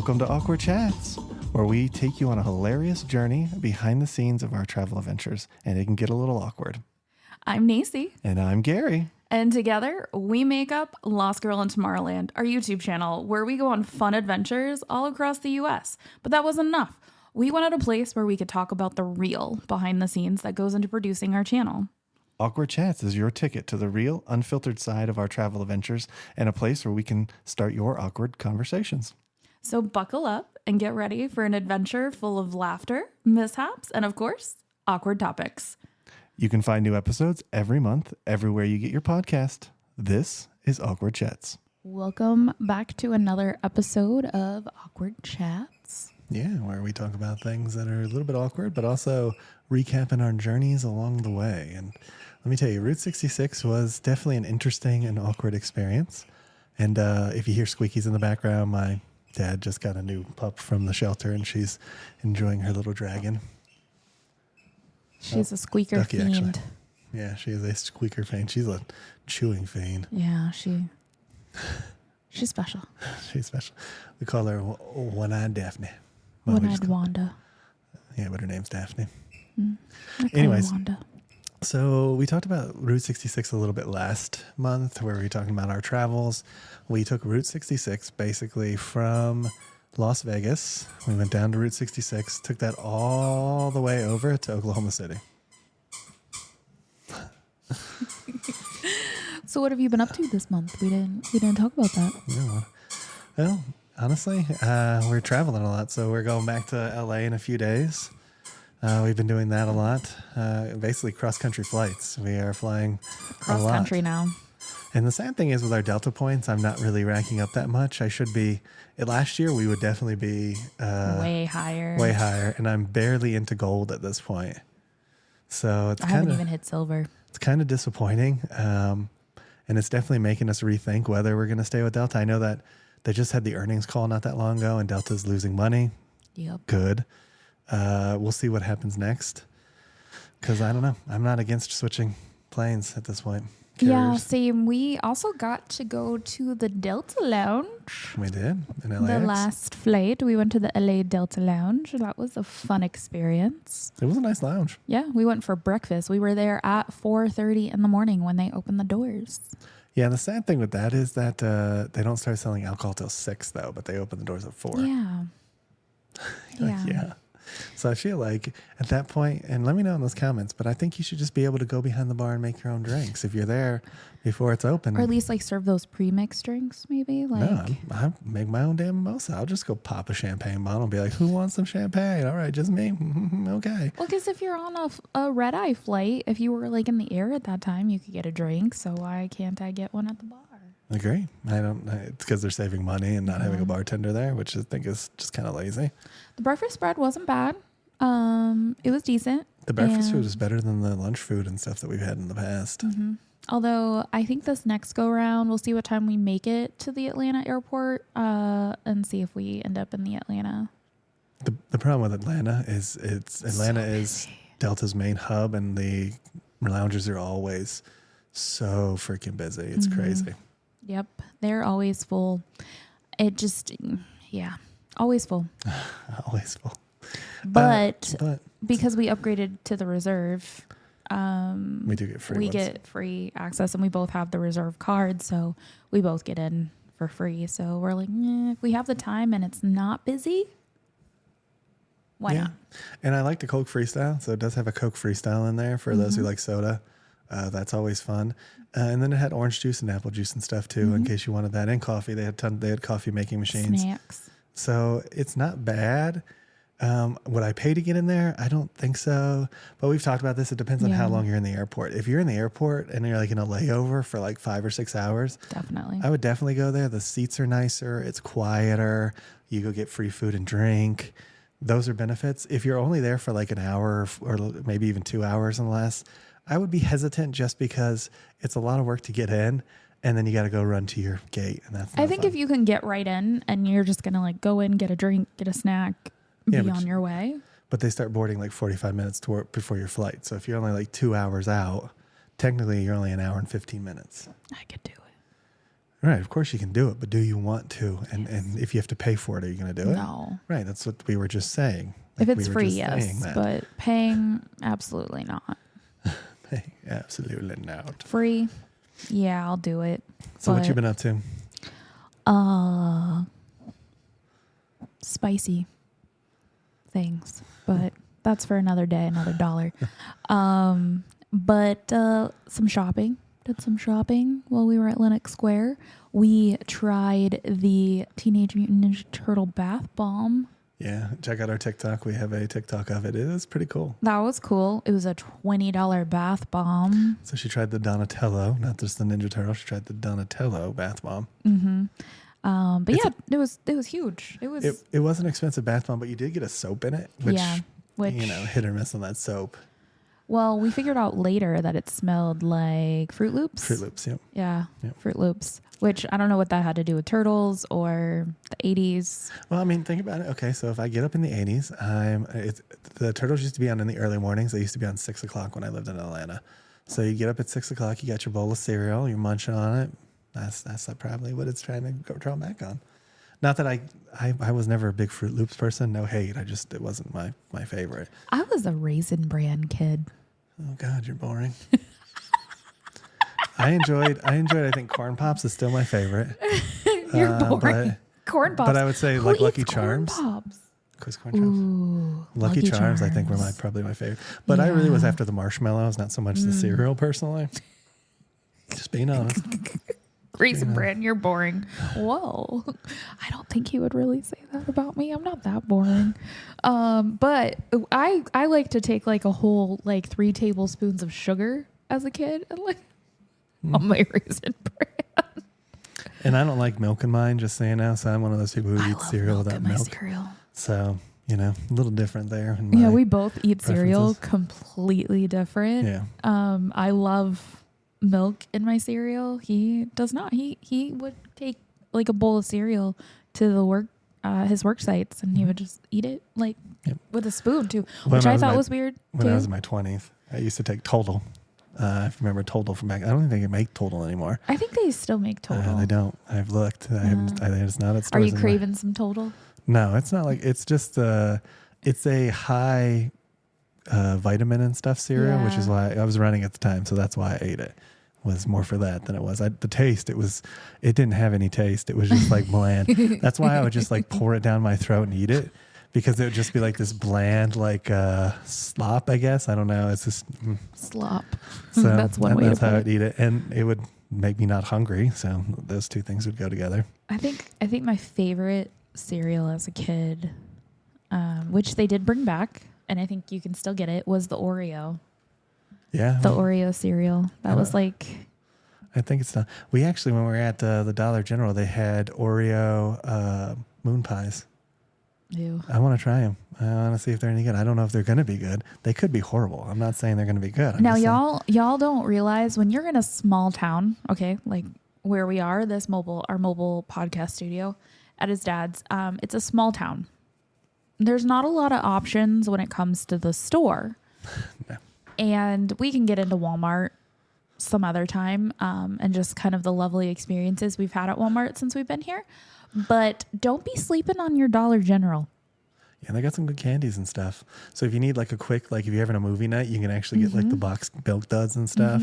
Welcome to Awkward Chats, where we take you on a hilarious journey behind the scenes of our travel adventures, and it can get a little awkward. I'm Nacy. And I'm Gary. And together, we make up Lost Girl in Tomorrowland, our YouTube channel, where we go on fun adventures all across the U.S. But that wasn't enough. We wanted a place where we could talk about the real behind the scenes that goes into producing our channel. Awkward Chats is your ticket to the real, unfiltered side of our travel adventures and a place where we can start your awkward conversations. So buckle up and get ready for an adventure full of laughter, mishaps, and of course, awkward topics. You can find new episodes every month, everywhere you get your podcast. This is Awkward Chats. Welcome back to another episode of Awkward Chats. Yeah, where we talk about things that are a little bit awkward, but also recapping our journeys along the way. And let me tell you, Route 66 was definitely an interesting and awkward experience. And if you hear squeakies in the background, my dad just got a new pup from the shelter, and she's enjoying her little dragon. She's a squeaker Ducky, fiend. actually. Yeah, she is a squeaker fiend. She's a chewing fiend. Yeah, she's special. She's special. We call her One-Eyed Daphne. One-Eyed Wanda. Yeah, but her name's Daphne. Anyways. Wanda. So we talked about Route 66 a little bit last month, where we were talking about our travels. We took Route 66 basically from Las Vegas. We went down to Route 66, took that all the way over to Oklahoma City. So what have you been up to this month? We didn't talk about that. Yeah, well, honestly, we're traveling a lot, so we're going back to LA in a few days. We've been doing that a lot. Basically cross-country flights. We are flying Cross-country now. And the sad thing is with our Delta points, I'm not really racking up that much. I should be. Last year, we would definitely be way higher. Way higher. And I'm barely into gold at this point. So I haven't even hit silver. It's kind of disappointing. And it's definitely making us rethink whether we're going to stay with Delta. I know that they just had the earnings call not that long ago, and Delta's losing money. Yep. Good. We'll see what happens next. Because I don't know. I'm not against switching planes at this point. Carriers. Yeah, same. We also got to go to the Delta Lounge. We did in LAX. The last flight, we went to the LA Delta Lounge. That was a fun experience. It was a nice lounge. Yeah, we went for breakfast. We were there at 4:30 in the morning when they opened the doors. Yeah, the sad thing with that is that they don't start selling alcohol till 6, though, but they open the doors at 4. Yeah. Yeah. So I feel like at that point, and let me know in those comments, but I think you should just be able to go behind the bar and make your own drinks if you're there before it's open. Or at least like serve those pre-mixed drinks, maybe. No, I make my own damn mimosa. I'll just go pop a champagne bottle and be like, who wants some champagne? All right, just me. Okay. Well, because if you're on a red-eye flight, if you were like in the air at that time, you could get a drink. So why can't I get one at the bar? Agree. It's because they're saving money and not having a bartender there, which I think is just kind of lazy. The breakfast spread wasn't bad. It was decent. The breakfast food is better than the lunch food and stuff that we've had in the past. Mm-hmm. Although I think this next go round, we'll see what time we make it to the Atlanta airport and see if we end up in the Atlanta. The problem with Atlanta is Atlanta is Delta's main hub, and the lounges are always so freaking busy. It's crazy. Yep. They're always full. Always full. Always full. But because we upgraded to the reserve, we do get free. We get free access, and we both have the reserve card, so we both get in for free. So we're like, if we have the time and it's not busy, why not? And I like the Coke Freestyle, so it does have a Coke Freestyle in there for those who like soda. That's always fun. And then it had orange juice and apple juice and stuff too, in case you wanted that. And coffee. They had coffee making machines. Snacks. So it's not bad. Would I pay to get in there? I don't think so. But we've talked about this. It depends on how long you're in the airport. If you're in the airport and you're like in a layover for like 5 or 6 hours, definitely. I would definitely go there. The seats are nicer. It's quieter. You go get free food and drink. Those are benefits. If you're only there for like an hour or maybe even 2 hours and less, I would be hesitant just because it's a lot of work to get in, and then you got to go run to your gate, and that's. I think if you can get right in and you're just gonna like go in, get a drink, get a snack, be on your way. But they start boarding like 45 minutes before your flight. So if you're only like 2 hours out, technically you're only an hour and 15 minutes. I could do it. Right. Of course you can do it, but do you want to? And if you have to pay for it, are you going to do it? No. Right. That's what we were just saying. If Like, it's we were free, just saying yes. that. But paying, absolutely not. Hey, absolutely not. Free, yeah, I'll do it. So what you But, been up to? spicy things. But that's for another day, another dollar. But some shopping. Did some shopping while we were at Lenox Square. We tried the Teenage Mutant Ninja Turtle bath bomb. Yeah. Check out our TikTok. We have a TikTok of it. It is pretty cool. That was cool. It was a $20 bath bomb. So she tried the Donatello, not just the Ninja Turtle. She tried the Donatello bath bomb. But yeah, it was huge. It was It was an expensive bath bomb, but you did get a soap in it, which, which hit or miss on that soap. Well, we figured out later that it smelled like Fruit Loops. Fruit Loops, yep. Yeah, Yep. Fruit Loops. Which I don't know what that had to do with turtles or the 80s. Well, I mean, think about it. Okay, so if I get up in the 80s, the turtles used to be on in the early mornings. They used to be on 6 o'clock when I lived in Atlanta. So you get up at 6 o'clock, you got your bowl of cereal, you're munching on it. That's probably what it's trying to draw back on. Not that I was never a big Fruit Loops person. No hate. It wasn't my favorite. I was a Raisin Bran kid. Oh God, you're boring. I enjoyed. I think Corn Pops is still my favorite. You're boring. Corn Pops. But I would say Who like eats Lucky Corn Charms. Pops? Quiz Corn Charms. Ooh, Lucky Charms, I think, were probably my favorite. But I really was after the marshmallows, not so much the cereal, personally. Just being honest. Raisin Bran, you're boring. Whoa. I don't think he would really say that about me. I'm not that boring. But I like to take like a whole 3 tablespoons of sugar as a kid and on my Raisin Bran. And I don't like milk in mine, just saying now. So I'm one of those people who eats cereal without milk. Cereal. So, a little different there. Yeah, we both eat cereal preferences. completely different. Yeah. I love milk in my cereal. He does not. He would take like a bowl of cereal to the work his work sites and he would just eat it with a spoon too, which I thought was weird When too. I was in my 20s, I used to take Total. I remember Total from back. I don't think they can make Total anymore. I think they still make Total. They don't. I've looked. It's not at Are stores you craving some Total? No, it's not like it's just it's a high vitamin and stuff cereal, which is why I was running at the time, so that's why I ate it. Was more for that than it was. The taste, it didn't have any taste. It was just like bland. That's why I would just pour it down my throat and eat it, because it would just be like this bland slop, I guess. I don't know. It's just Slop. So That's one way to That's how put I'd eat it, and it would make me not hungry. So those two things would go together. I think my favorite cereal as a kid, which they did bring back, and I think you can still get it, was the Oreo. Yeah. The Oreo cereal. That was I think it's not. We actually, when we were at the Dollar General, they had Oreo moon pies. Ew. I want to try them. I want to see if they're any good. I don't know if they're going to be good. They could be horrible. I'm not saying they're going to be good. Now, y'all don't realize when you're in a small town, okay, like where we are, our mobile podcast studio at his dad's, it's a small town. There's not a lot of options when it comes to the store. No. And we can get into Walmart some other time and just kind of the lovely experiences we've had at Walmart since we've been here. But don't be sleeping on your Dollar General. Yeah, they got some good candies and stuff. So if you need a quick, if you're having a movie night, you can actually get the box Milk Duds and stuff.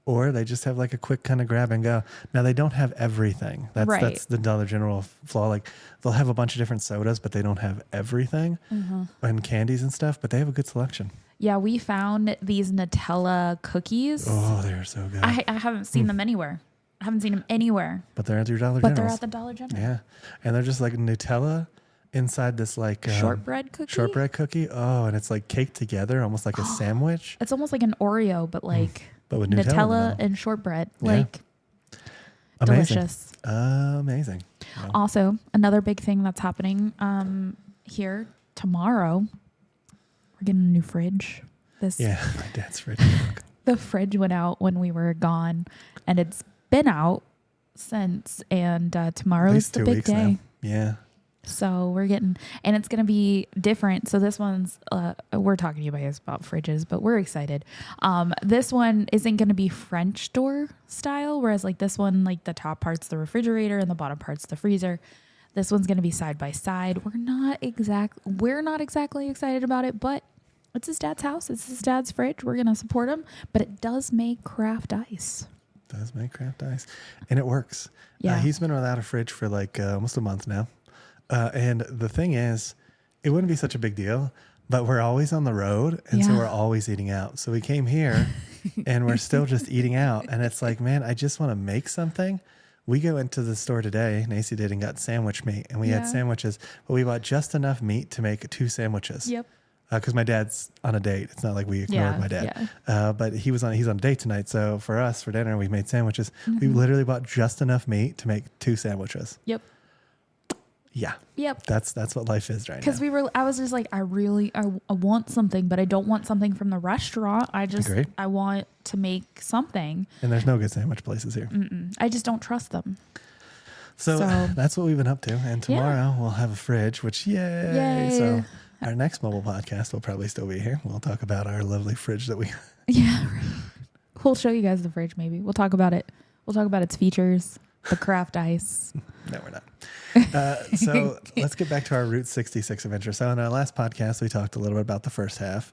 Or they just have a quick kind of grab and go. Now they don't have everything. That's the Dollar General flaw. They'll have a bunch of different sodas, but they don't have everything and candies and stuff. But they have a good selection. Yeah, we found these Nutella cookies. Oh, they're so good. I haven't seen them anywhere. I haven't seen them anywhere. But they're at your Dollar But Generals. they're at the Dollar General. Yeah, and they're just Nutella inside this shortbread cookie. Shortbread cookie. Oh, and it's caked together, almost like a sandwich. It's almost like an Oreo, but but with Nutella and shortbread. Yeah. Delicious. Amazing. Yeah. Also, another big thing that's happening here tomorrow. We're getting a new fridge. My dad's fridge. The fridge went out when we were gone, and it's been out since. And tomorrow's the big day. Now. Yeah. So we're getting, and it's going to be different. So this one's, we're talking to you guys about fridges, but we're excited. This one isn't going to be French door style, whereas like this one, like the top part's the refrigerator and the bottom part's the freezer. This one's going to be side by side. We're not exactly excited about it, but it's his dad's house. It's his dad's fridge. We're going to support him, but it does make craft ice. And it works. Yeah. He's been without a fridge for like almost a month now. And the thing is, it wouldn't be such a big deal, but we're always on the road. And so we're always eating out. So we came here and we're still just eating out. And it's like, man, I just want to make something. We go into the store today, Nacy did, and got sandwich meat. And we had sandwiches, but we bought just enough meat to make 2 sandwiches. Yep. Because my dad's on a date. It's not like we ignored my dad. But he's on a date tonight. So for us, for dinner, we made sandwiches. We literally bought just enough meat to make 2 sandwiches. Yep. Yeah. Yep. That's what life is right now. Because I was just like, I want something, but I don't want something from the restaurant. I want to make something. And there's no good sandwich places here. I just don't trust them. So that's what we've been up to. And tomorrow we'll have a fridge, which yay. So our next mobile podcast will probably still be here. We'll talk about our lovely fridge that we... Yeah. We'll show you guys the fridge maybe. We'll talk about it. We'll talk about its features, the craft ice. No, we're not. So let's get back to our Route 66 adventure. So in our last podcast, we talked a little bit about the first half.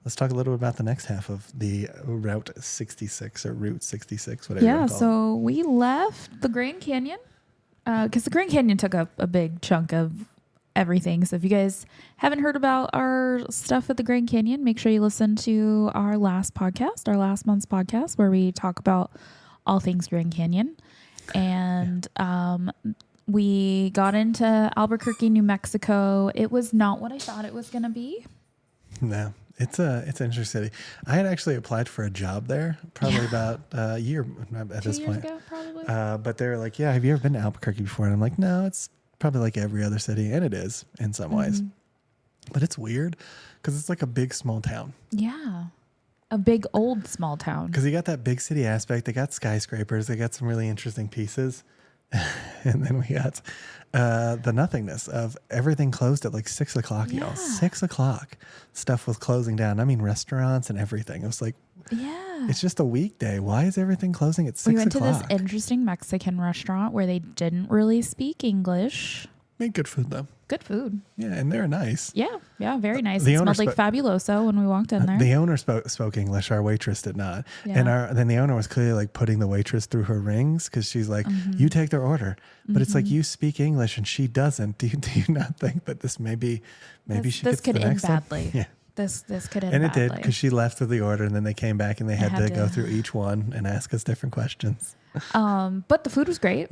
Let's talk a little bit about the next half of the Route 66 or Route 66, whatever you want to call it. So we left the Grand Canyon because the Grand Canyon took up a big chunk of everything. So if you guys haven't heard about our stuff at the Grand Canyon, make sure you listen to our last month's podcast, where we talk about all things Grand Canyon. And we got into Albuquerque, New Mexico. It was not what I thought it was going to be. No, it's an interesting city. I had actually applied for a job there probably about a year at this point. 2 years ago, probably. But they were like, yeah, have you ever been to Albuquerque before? And I'm like, no, it's probably like every other city. And it is in some ways. But it's weird because it's like a big, small town. Yeah. A big, old, small town. Because you got that big city aspect. They got skyscrapers. They got some really interesting pieces. And then we got the nothingness of everything closed at like 6 o'clock, y'all. 6 o'clock. Stuff was closing down. I mean, restaurants and everything. It was like, it's just a weekday. Why is everything closing at 6 o'clock? We went to this interesting Mexican restaurant where they didn't really speak English. Made good food, though. Good food. Yeah, and they're nice. Yeah, very nice. It smelled like Fabuloso when we walked in there. The owner spoke English. Our waitress did not. Yeah. And then the owner was clearly like putting the waitress through her rings because she's like, you take their order. But it's like, you speak English and she doesn't. Do you not think that this maybe she this could end badly? Yeah. This could end badly. And it did, because she left with the order and then they came back and they had to go through each one and ask us different questions. But the food was great.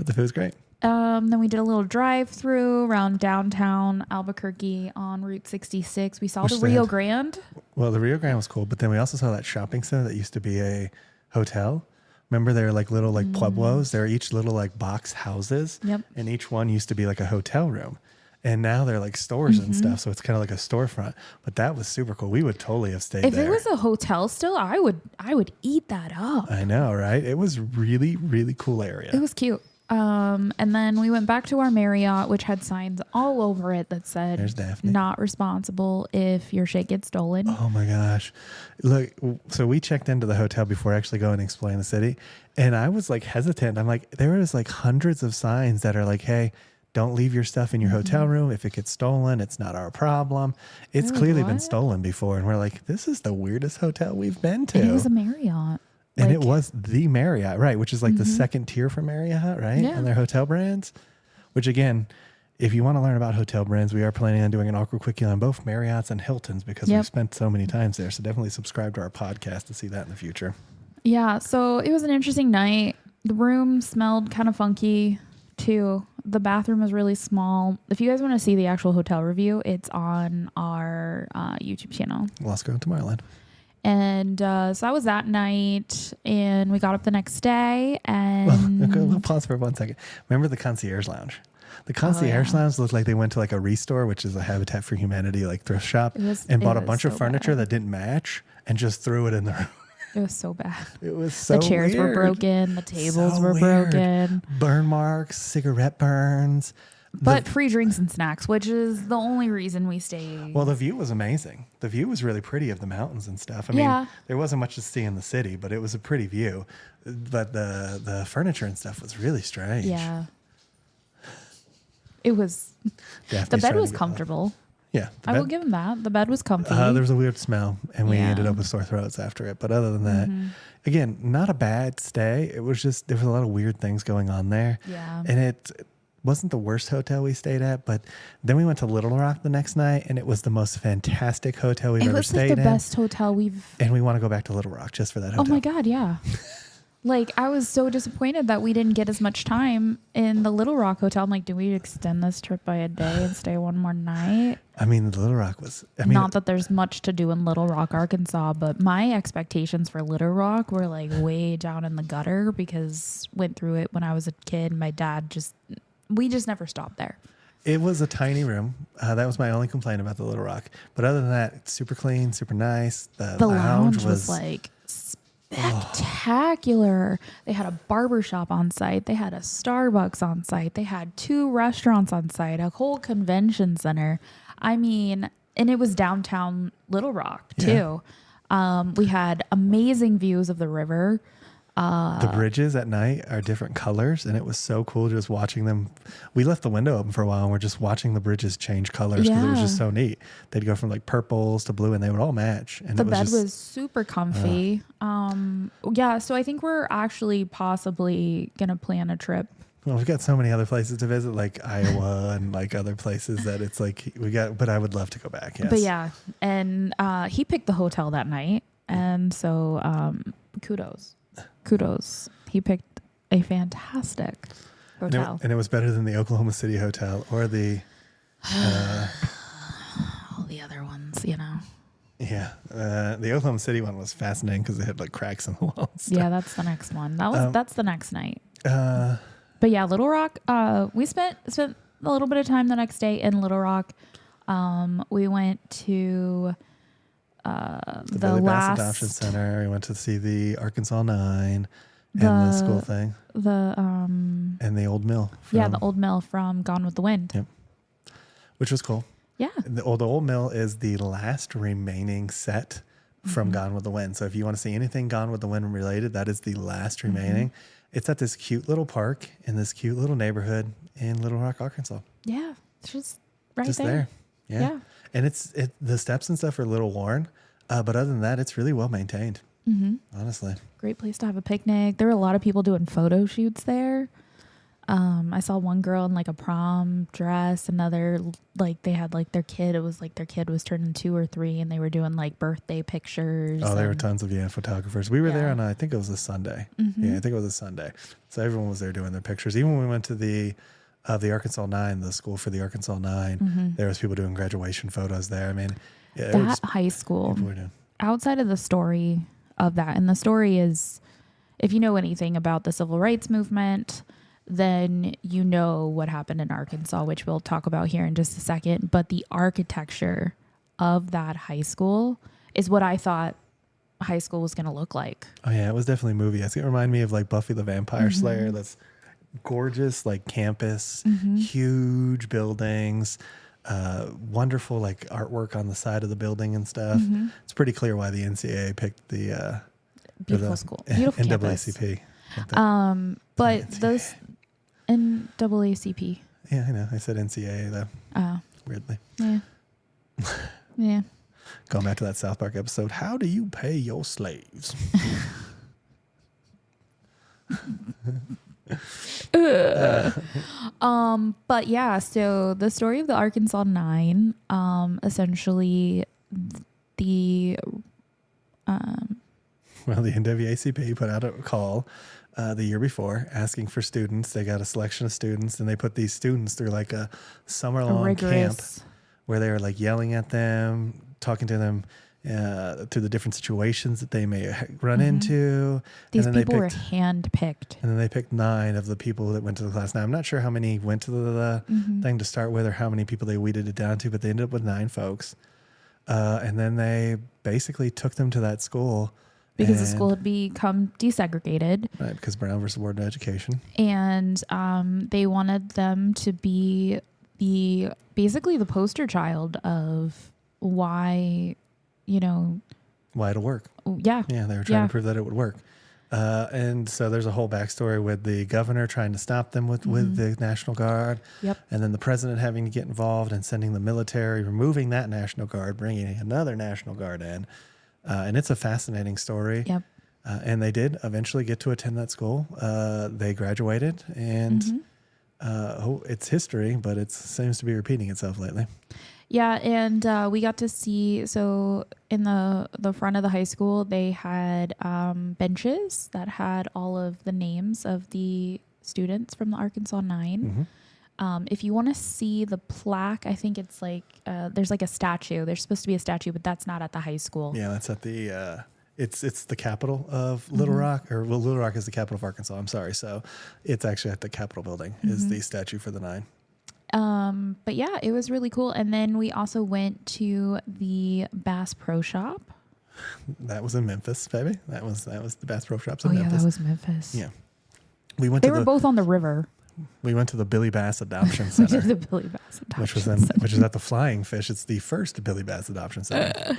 Then we did a little drive-through around downtown Albuquerque on Route 66. We saw the Rio Grande. Well, the Rio Grande was cool, but then we also saw that shopping center that used to be a hotel. Remember, they were like little like pueblos. They were each little like box houses. Yep. And each one used to be like a hotel room. And now they're like stores and stuff. So it's kind of like a storefront. But that was super cool. We would totally have stayed there. If it was a hotel still, I would eat that up. I know, right? It was really, really cool area. It was cute. And then we went back to our Marriott, which had signs all over it that said, "There's Daphne. Not responsible if your shit gets stolen." Oh my gosh. Look, so we checked into the hotel before actually going and exploring the city. And I was like hesitant. I'm like, there was like hundreds of signs that are like, hey, don't leave your stuff in your hotel room. If it gets stolen, it's not our problem. It's clearly been stolen before. And we're like, this is the weirdest hotel we've been to. And it was a Marriott. And it was the Marriott, right? Which is like the second tier for Marriott, right? Yeah. On their hotel brands. Which again, if you want to learn about hotel brands, we are planning on doing an awkward quickie on both Marriotts and Hiltons because we've spent so many times there. So definitely subscribe to our podcast to see that in the future. Yeah. So it was an interesting night. The room smelled kind of funky too. The bathroom was really small. If you guys want to see the actual hotel review, it's on our YouTube channel. Lost Girl to Tomorrowland. And so that was that night, and we got up the next day. And we'll pause for 1 second. Remember the concierge lounge? The concierge lounge looked like they went to like a Restore, which is a Habitat for Humanity like thrift shop, and bought a bunch of furniture that didn't match and just threw it in the room. It was so bad. It was so The chairs were broken. The tables were broken. Burn marks, cigarette burns. But free drinks and snacks, which is the only reason we stay. Well, the view was amazing. The view was really pretty of the mountains and stuff. I Yeah. mean, there wasn't much to see in the city, but it was a pretty view. But the furniture and stuff was really strange. Yeah. It was. Daphne's The bed trying was to get comfortable. Yeah. I will give him that. The bed was comfy. There was a weird smell, and we Yeah. ended up with sore throats after it. But other than that, again, not a bad stay. It was just, there was a lot of weird things going on there. Yeah. And it wasn't the worst hotel we stayed at, but then we went to Little Rock the next night, and it was the most fantastic hotel we've It ever was stayed like the in. best hotel we've. And we want to go back to Little Rock just for that Oh hotel. my God, yeah. Like, I was so disappointed that we didn't get as much time in the Little Rock Hotel. I'm like, do we extend this trip by a day and stay one more night? I mean, Little Rock was, Not that there's much to do in Little Rock, Arkansas, but my expectations for Little Rock were like way down in the gutter because went through it when I was a kid. My dad we just never stopped there. it was a tiny room. That was my only complaint about the Little Rock. But other than that, it's super clean, super nice. The lounge was like spectacular. They had a barber shop on site. They had a Starbucks on site. They had 2 restaurants on site, a whole convention center. I mean, and it was downtown Little Rock too. We had amazing views of the river. The bridges at night are different colors, and it was so cool just watching them. We left the window open for a while, and we're just watching the bridges change colors because it was just so neat. They'd go from like purples to blue, and they would all match. And The it was bed just, was super comfy. So I think we're actually possibly gonna plan a trip. well, we've got so many other places to visit, like Iowa and like other places that it's like we got. But I would love to go back. Yes. But yeah, and he picked the hotel that night, and so kudos. He picked a fantastic hotel. And it was better than the Oklahoma City hotel or the All the other ones, you know. yeah. The Oklahoma City one was fascinating because it had like cracks in the walls. Yeah, that's the next one. That's the next night. Uh, But yeah, Little Rock. We spent a little bit of time the next day in Little Rock. We went to the the Billy last Bass Adoption Center. We went to see the Arkansas 9 and the school thing and the old mill. the old mill from Gone with the Wind. Yep. Which was cool. Yeah. The old mill is the last remaining set from Gone with the Wind. So if you want to see anything Gone with the Wind related, that is the last remaining. It's at this cute little park in this cute little neighborhood in Little Rock, Arkansas. Yeah, it's just right Just there. Yeah. And the steps and stuff are a little worn, but other than that, it's really well maintained. Honestly. Great place to have a picnic. There were a lot of people doing photo shoots there. I saw one girl in like a prom dress, another like they had like their kid. It was like their kid was turning 2 or 3 and they were doing like birthday pictures. Oh, there were tons of photographers. We were there on I think it was a Sunday. Yeah, I think it was a Sunday. So everyone was there doing their pictures. Even when we went to the Arkansas 9, the school for the Arkansas 9, there was people doing graduation photos there. I mean, yeah, That high school, people were doing. outside of the story of that, and the story is, if you know anything about the civil rights movement, then you know what happened in Arkansas, which we'll talk about here in just a second. But the architecture of that high school is what I thought high school was going to look like. Oh yeah, it was definitely movie-esque. It reminded me of like Buffy the Vampire Slayer. That's gorgeous, like campus, huge buildings, wonderful like artwork on the side of the building and stuff. It's pretty clear why the NCAA picked the Beautiful school, beautiful campus. NAACP. But those NAACP. Yeah, I know. I said NCAA though. Oh, Weirdly. yeah, yeah. Going back to that South Park episode, how do you pay your slaves? But yeah, so the story of the Arkansas 9, essentially the Well, the NAACP put out a call the year before asking for students. They got a selection of students, and they put these students through like a summer-long camp where they were like yelling at them, talking to them through the different situations that they may run into. These and then people were handpicked. And then they picked 9 of the people that went to the class. Now, I'm not sure how many went to the thing to start with or how many people they weeded it down to, but they ended up with 9 folks. And then they basically took them to that school because the school had become desegregated. Right, because Brown versus Board of Education. And they wanted them to be basically the poster child of why, Why it'll work. Yeah. Yeah, they were trying to prove that it would work. And so there's a whole backstory with the governor trying to stop them with the National Guard. Yep. And then the president having to get involved and sending the military, removing that National Guard, bringing another National Guard in. And it's a fascinating story. Yep. And they did eventually get to attend that school. They graduated, and it's history, but it seems to be repeating itself lately. Yeah, and we got to see, so in the front of the high school, they had benches that had all of the names of the students from the Arkansas Nine. If you want to see the plaque, I think it's like, there's like a statue. There's supposed to be a statue, but that's not at the high school. Yeah, that's at the, it's the capital of Little Rock, or Little Rock is the capital of Arkansas. I'm sorry. So it's actually at the Capitol building is the statue for the Nine. But yeah, it was really cool. And then we also went to the Bass Pro Shop. That was in Memphis, baby. That was the Bass Pro Shops in Memphis. Memphis. Yeah, that was Memphis. Yeah. They were both on the river. We went to the Billy Bass Adoption Center. the Billy Bass Adoption Center. Which is at the Flying Fish. It's the first Billy Bass Adoption Center.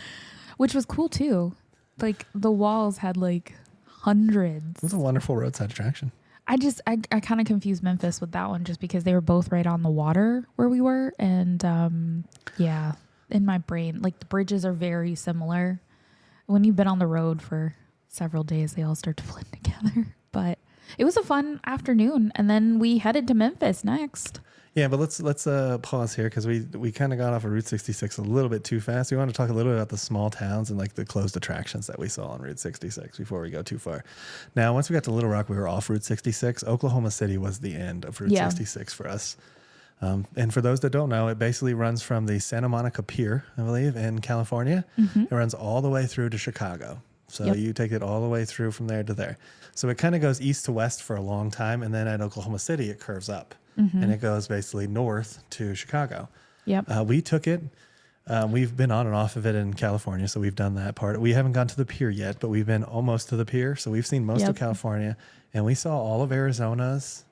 Which was cool too. Like the walls had like hundreds. It was a wonderful roadside attraction. I kind of confused Memphis with that one just because they were both right on the water where we were. And yeah, in my brain, like the bridges are very similar. When you've been on the road for several days, they all start to blend together. But it was a fun afternoon. And then we headed to Memphis next. Yeah, but let's pause here because we kind of got off of Route 66 a little bit too fast. We want to talk a little bit about the small towns and like the closed attractions that we saw on Route 66 before we go too far. Now, once we got to Little Rock, we were off Route 66. Oklahoma City was the end of Route 66 for us. And for those that don't know, it basically runs from the Santa Monica Pier, I believe, in California. It runs all the way through to Chicago. So you take it all the way through from there to there. So it kind of goes east to west for a long time. And then at Oklahoma City, it curves up. And it goes basically north to Chicago. Yep. We took it. We've been on and off of it in California, so we've done that part. We haven't gone to the pier yet, but we've been almost to the pier. So we've seen most of California. And we saw all of Arizona's,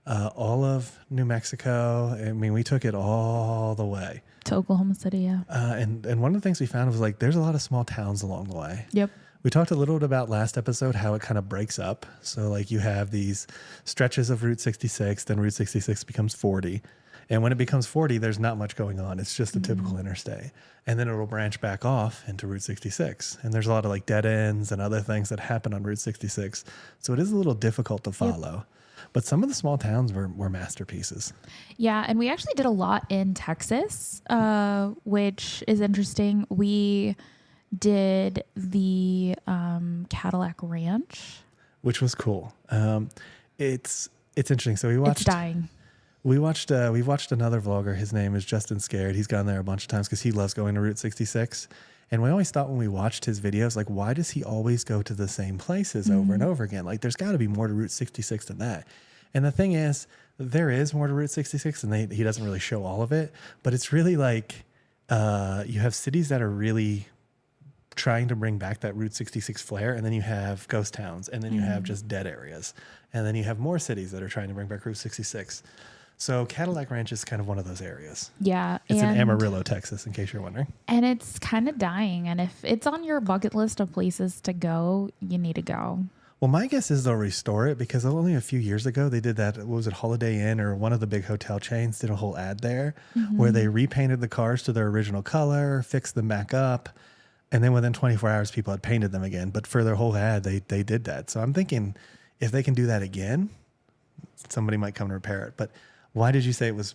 all of New Mexico. I mean, we took it all the way. To Oklahoma City, yeah. And one of the things we found was like there's a lot of small towns along the way. Yep. We talked a little bit about last episode how it kind of breaks up. So like you have these stretches of Route 66, then Route 66 becomes 40. And when it becomes 40, there's not much going on. It's just a typical interstate. And then it'll branch back off into Route 66. And there's a lot of like dead ends and other things that happen on Route 66. So it is a little difficult to follow. Yep. But some of the small towns were masterpieces. Yeah, and we actually did a lot in Texas, which is interesting. We did the Cadillac Ranch, which was cool. It's interesting. So we watched. It's dying. We watched another vlogger. His name is Justin Scared. He's gone there a bunch of times because he loves going to Route 66. And we always thought when we watched his videos, like, why does he always go to the same places over and over again? Like, there's got to be more to Route 66 than that. And the thing is, there is more to Route 66, and he doesn't really show all of it. But it's really like you have cities that are really trying to bring back that Route 66 flair, and then you have ghost towns, and then you have just dead areas, and then you have more cities that are trying to bring back Route 66. So Cadillac Ranch is kind of one of those areas. Yeah. It's in Amarillo, Texas, in case you're wondering. And it's kind of dying, and if it's on your bucket list of places to go, you need to go. Well, my guess is they'll restore it because only a few years ago they did that. What was it, Holiday Inn or one of the big hotel chains did a whole ad there where they repainted the cars to their original color, fixed them back up. And then within 24 hours, people had painted them again. But for their whole ad, they did that. So I'm thinking if they can do that again, somebody might come to repair it. But why did you say it was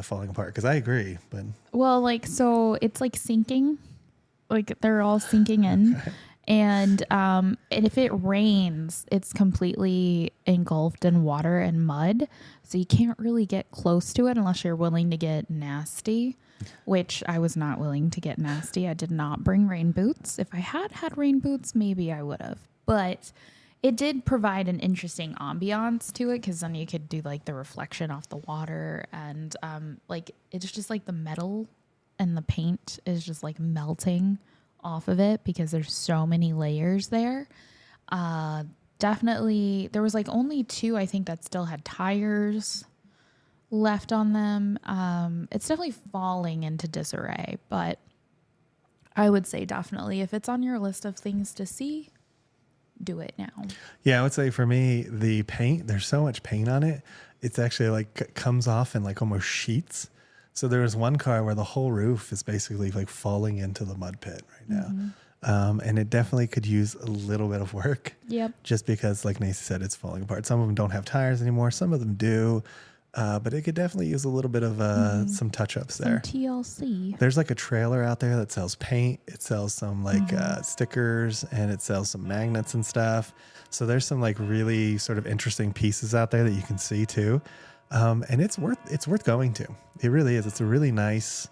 falling apart? Because I agree. But well, like, so it's like sinking. Like they're all sinking in. Okay. And if it rains, it's completely engulfed in water and mud. So you can't really get close to it unless you're willing to get nasty, which I was not willing to get nasty. I did not bring rain boots. If I had rain boots, maybe I would have. But it did provide an interesting ambiance to it because then you could do like the reflection off the water. And like it's just like the metal and the paint is just like melting off of it because there's so many layers there. Definitely, there was like only 2, I think, that still had tires left on them. It's definitely falling into disarray, but I would say definitely if it's on your list of things to see, do it now. Yeah, I would say for me, the paint, there's so much paint on it. It's actually like comes off in like almost sheets. So there was one car where the whole roof is basically like falling into the mud pit right now. And it definitely could use a little bit of work. Yep. Just because, like Nacy said, it's falling apart. Some of them don't have tires anymore. Some of them do. But it could definitely use a little bit of some touch-ups there. TLC. There's like a trailer out there that sells paint. It sells some like stickers, and it sells some magnets and stuff. So there's some like really sort of interesting pieces out there that you can see too. And it's worth going to. It really is. It's a really nice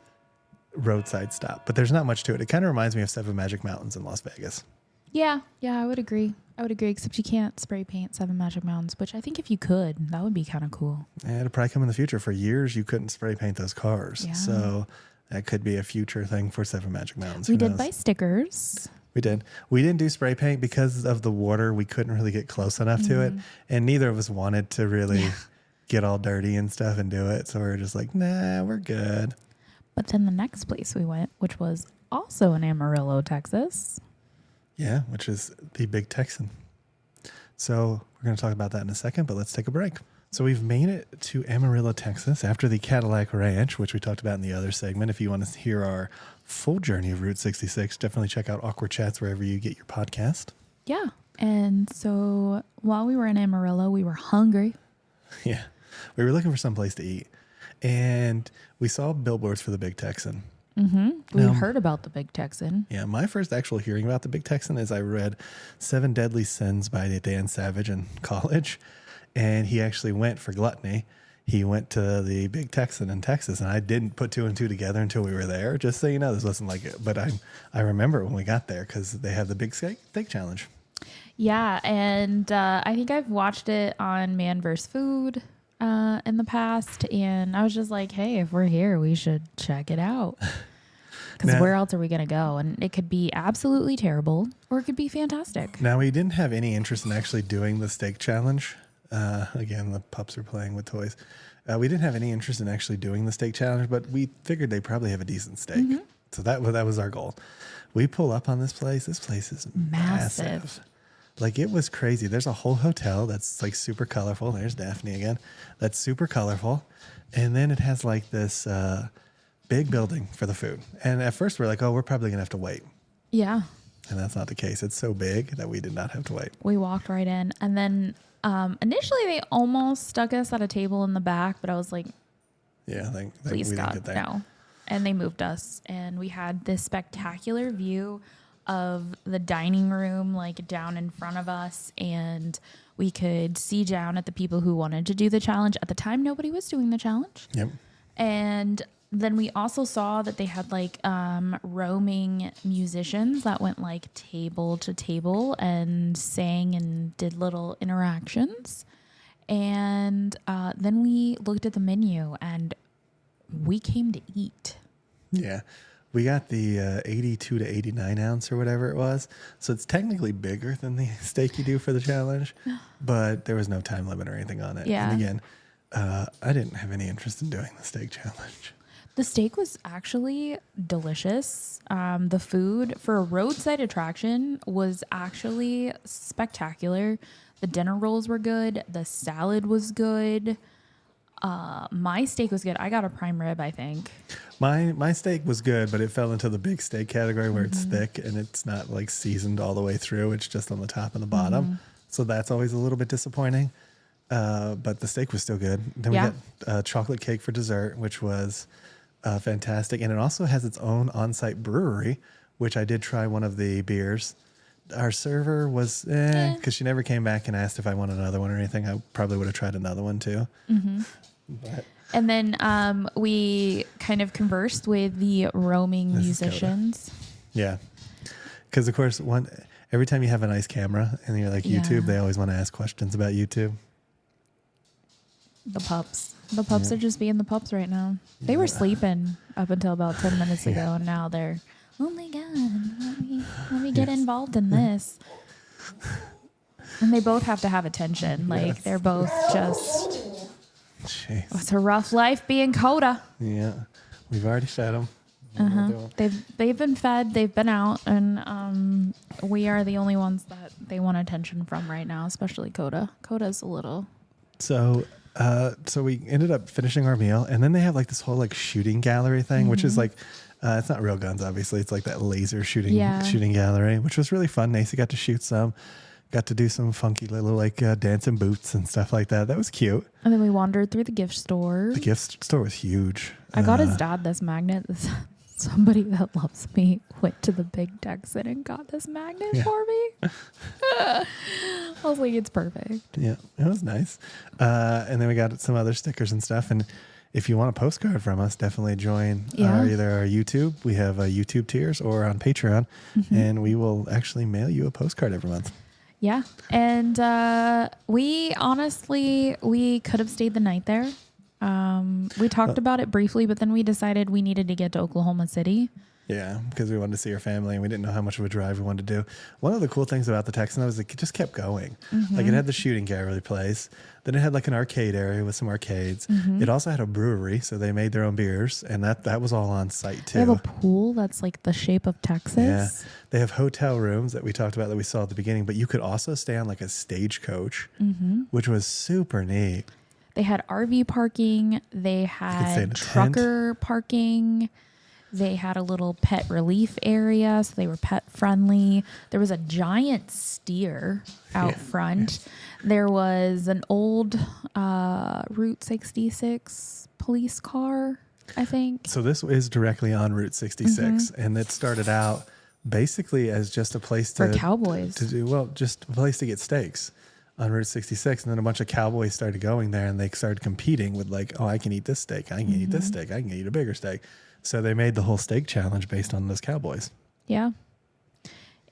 roadside stop, but there's not much to it. It kind of reminds me of Seven Magic Mountains in Las Vegas. Yeah, I would agree. Except you can't spray paint Seven Magic Mountains, which I think if you could, that would be kind of cool. And it'll probably come in the future. For years, you couldn't spray paint those cars. Yeah. So that could be a future thing for Seven Magic Mountains. We Who did knows? buy stickers. We did. We didn't do spray paint because of the water. We couldn't really get close enough to it. And neither of us wanted to really get all dirty and stuff and do it. So we were just like, nah, we're good. But then the next place we went, which was also in Amarillo, Texas. Yeah, which is the Big Texan. So we're going to talk about that in a second, but let's take a break. So we've made it to Amarillo, Texas after the Cadillac Ranch, which we talked about in the other segment. If you want to hear our full journey of Route 66, definitely check out Awkward Chats wherever you get your podcast. Yeah. And so while we were in Amarillo, we were hungry. Yeah. We were looking for some place to eat. And we saw billboards for the Big Texan. We heard about the Big Texan. Yeah, my first actual hearing about the Big Texan is I read Seven Deadly Sins by Dan Savage in college. And he actually went for gluttony. He went to the Big Texan in Texas, and I didn't put 2 and 2 together until we were there. Just so you know, this wasn't like it. But I remember when we got there because they have the Big Steak Challenge. Yeah, and I think I've watched it on Man vs. Food in the past, and I was just like, hey, if we're here, we should check it out. Because where else are we going to go? And it could be absolutely terrible, or it could be fantastic. Now, we didn't have any interest in actually doing the steak challenge. Again, the pups are playing with toys. We didn't have any interest in actually doing the steak challenge, but we figured they probably have a decent steak. So that was our goal. We pull up on this place. This place is massive. Like, it was crazy. There's a whole hotel that's like super colorful. There's Daphne again. That's super colorful. And then it has like this big building for the food. And at first we're like, oh, we're probably going to have to wait. Yeah. And that's not the case. It's so big that we did not have to wait. We walked right in. And then initially they almost stuck us at a table in the back, but I was like, yeah, please, we God, didn't get there. no. And they moved us. And we had this spectacular view of the dining room, like down in front of us. And we could see down at the people who wanted to do the challenge. At the time, nobody was doing the challenge. Yep. And then we also saw that they had like roaming musicians that went like table to table and sang and did little interactions. And then we looked at the menu and we came to eat. Yeah. We got the 82 to 89 ounce or whatever it was. So it's technically bigger than the steak you do for the challenge, but there was no time limit or anything on it. Yeah. And again, I didn't have any interest in doing the steak challenge. The steak was actually delicious. The food for a roadside attraction was actually spectacular. The dinner rolls were good. The salad was good. My steak was good. I got a prime rib, I think. My steak was good, but it fell into the big steak category where it's thick and it's not like seasoned all the way through. It's just on the top and the bottom. So that's always a little bit disappointing. But the steak was still good. Then we got chocolate cake for dessert, which was fantastic. And it also has its own on-site brewery, which I did try one of the beers. Our server was because she never came back and asked if I wanted another one or anything. I probably would have tried another one too. But And then we kind of conversed with the roaming musicians. yeah, because of course, every time you have a nice camera and you're like YouTube, they always want to ask questions about YouTube. The pups are just being the pups right now. They were sleeping up until about 10 minutes ago, and now they're oh my God, let me get involved in this. And they both have to have attention. Like they're both just, Jeez. it's a rough life being Coda. Yeah. We've already fed them. They've been fed, they've been out, and we are the only ones that they want attention from right now, especially Coda. Coda's a little. So we ended up finishing our meal, and then they have like this whole like shooting gallery thing, which is like, it's not real guns, obviously. It's like that laser shooting gallery, which was really fun. Nacy got to shoot some, got to do some funky little like dancing boots and stuff like that. That was cute. And then we wandered through the gift store. The gift store was huge. I got his dad this magnet. Somebody that loves me went to the big Texan and got this magnet for me. I was like, it's perfect. Yeah, it was nice. And then we got some other stickers and stuff. And if you want a postcard from us, definitely join either our YouTube. We have YouTube tiers or on Patreon. And we will actually mail you a postcard every month. Yeah. And we could have stayed the night there. We talked about it briefly, but then we decided we needed to get to Oklahoma City. Yeah, because we wanted to see our family and we didn't know how much of a drive we wanted to do. One of the cool things about the Texan was it just kept going. Like it had the shooting gallery place. Then it had like an arcade area with some arcades. It also had a brewery, so they made their own beers, and that was all on site too. They have a pool that's like the shape of Texas. Yeah, they have hotel rooms that we talked about that we saw at the beginning, but you could also stay on like a stagecoach, which was super neat. They had RV parking. They had trucker parking. They had a little pet relief area, so they were pet friendly. There was a giant steer out front. There was an old Route 66 police car, I think. So this is directly on Route 66, and it started out basically as just a place for cowboys just a place to get steaks on Route 66. And then a bunch of cowboys started going there, and they started competing with like, oh, I can eat this steak. I can eat this steak. I can eat a bigger steak. So they made the whole steak challenge based on those cowboys. Yeah.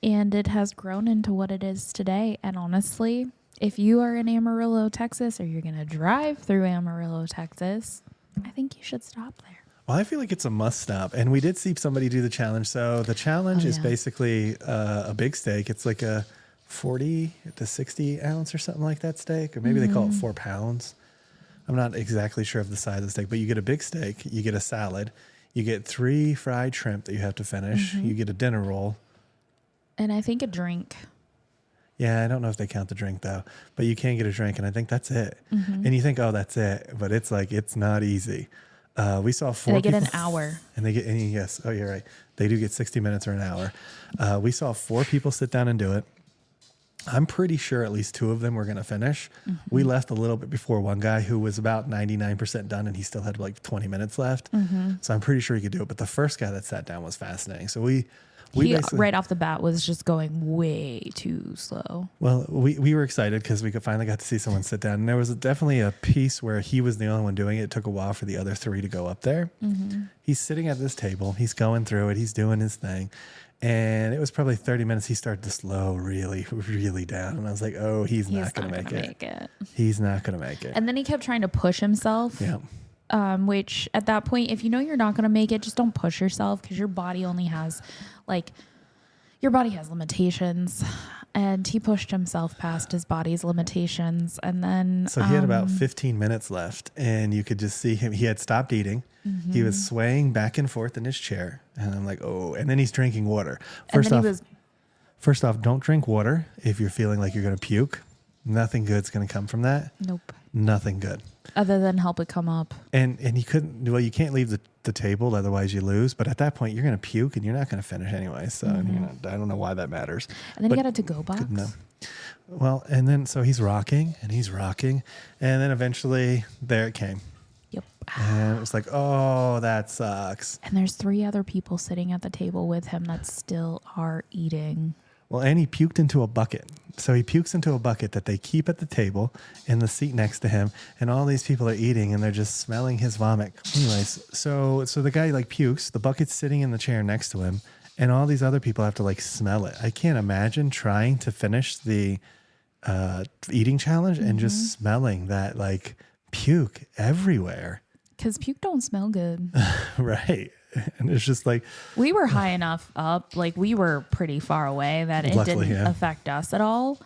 And it has grown into what it is today. And honestly, if you are in Amarillo, Texas, or you're going to drive through Amarillo, Texas, I think you should stop there. Well, I feel like it's a must stop. And we did see somebody do the challenge. So the challenge is basically a big steak. It's like a 40 to 60 ounce or something like that steak. Or maybe they call it 4 pounds. I'm not exactly sure of the size of the steak. But you get a big steak. You get a salad. You get 3 fried shrimp that you have to finish. You get a dinner roll. And I think a drink. Yeah, I don't know if they count the drink, though. But you can get a drink, and I think that's it. And you think, oh, that's it. But it's like, it's not easy. We saw 4 and they people. get an hour. And they get, yes. Oh, you're right. They do get 60 minutes or an hour. We saw 4 people sit down and do it. I'm pretty sure at least 2 of them were going to finish. We left a little bit before one guy who was about 99% done, and he still had like 20 minutes left. So I'm pretty sure he could do it. But the first guy that sat down was fascinating. So he right off the bat was just going way too slow. Well, we were excited because we finally got to see someone sit down. And there was definitely a piece where he was the only one doing it. It took a while for the other 3 to go up there. He's sitting at this table. He's going through it. He's doing his thing. And it was probably 30 minutes. He started to slow really, really down. And I was like, oh, he's not going to make it. He's not going to make it. And then he kept trying to push himself. Yeah. Which at that point, if you know you're not going to make it, just don't push yourself, because your body only has limitations. And he pushed himself past his body's limitations. And then so he had about 15 minutes left, and you could just see him. He had stopped eating. He was swaying back and forth in his chair. And I'm like, oh, and then he's drinking water. First off, don't drink water if you're feeling like you're going to puke. Nothing good's going to come from that. Nope. Nothing good. Other than help it come up. And he couldn't, well, you can't leave the table, otherwise you lose. But at that point, you're going to puke and you're not going to finish anyway. So I don't know why that matters. And then he got a to-go box. No. Well, and then so he's rocking. And then eventually there it came. Yep. And it was like, oh, that sucks. And there's 3 other people sitting at the table with him that still are eating. Well, and he puked into a bucket. So he pukes into a bucket that they keep at the table in the seat next to him. And all these people are eating and they're just smelling his vomit. Anyways, so the guy like pukes, the bucket's sitting in the chair next to him, and all these other people have to like smell it. I can't imagine trying to finish the eating challenge and just smelling that like puke everywhere. Because puke don't smell good. Right. And it's just like, We were high enough up, like we were pretty far away that it Luckily, didn't yeah. affect us at all.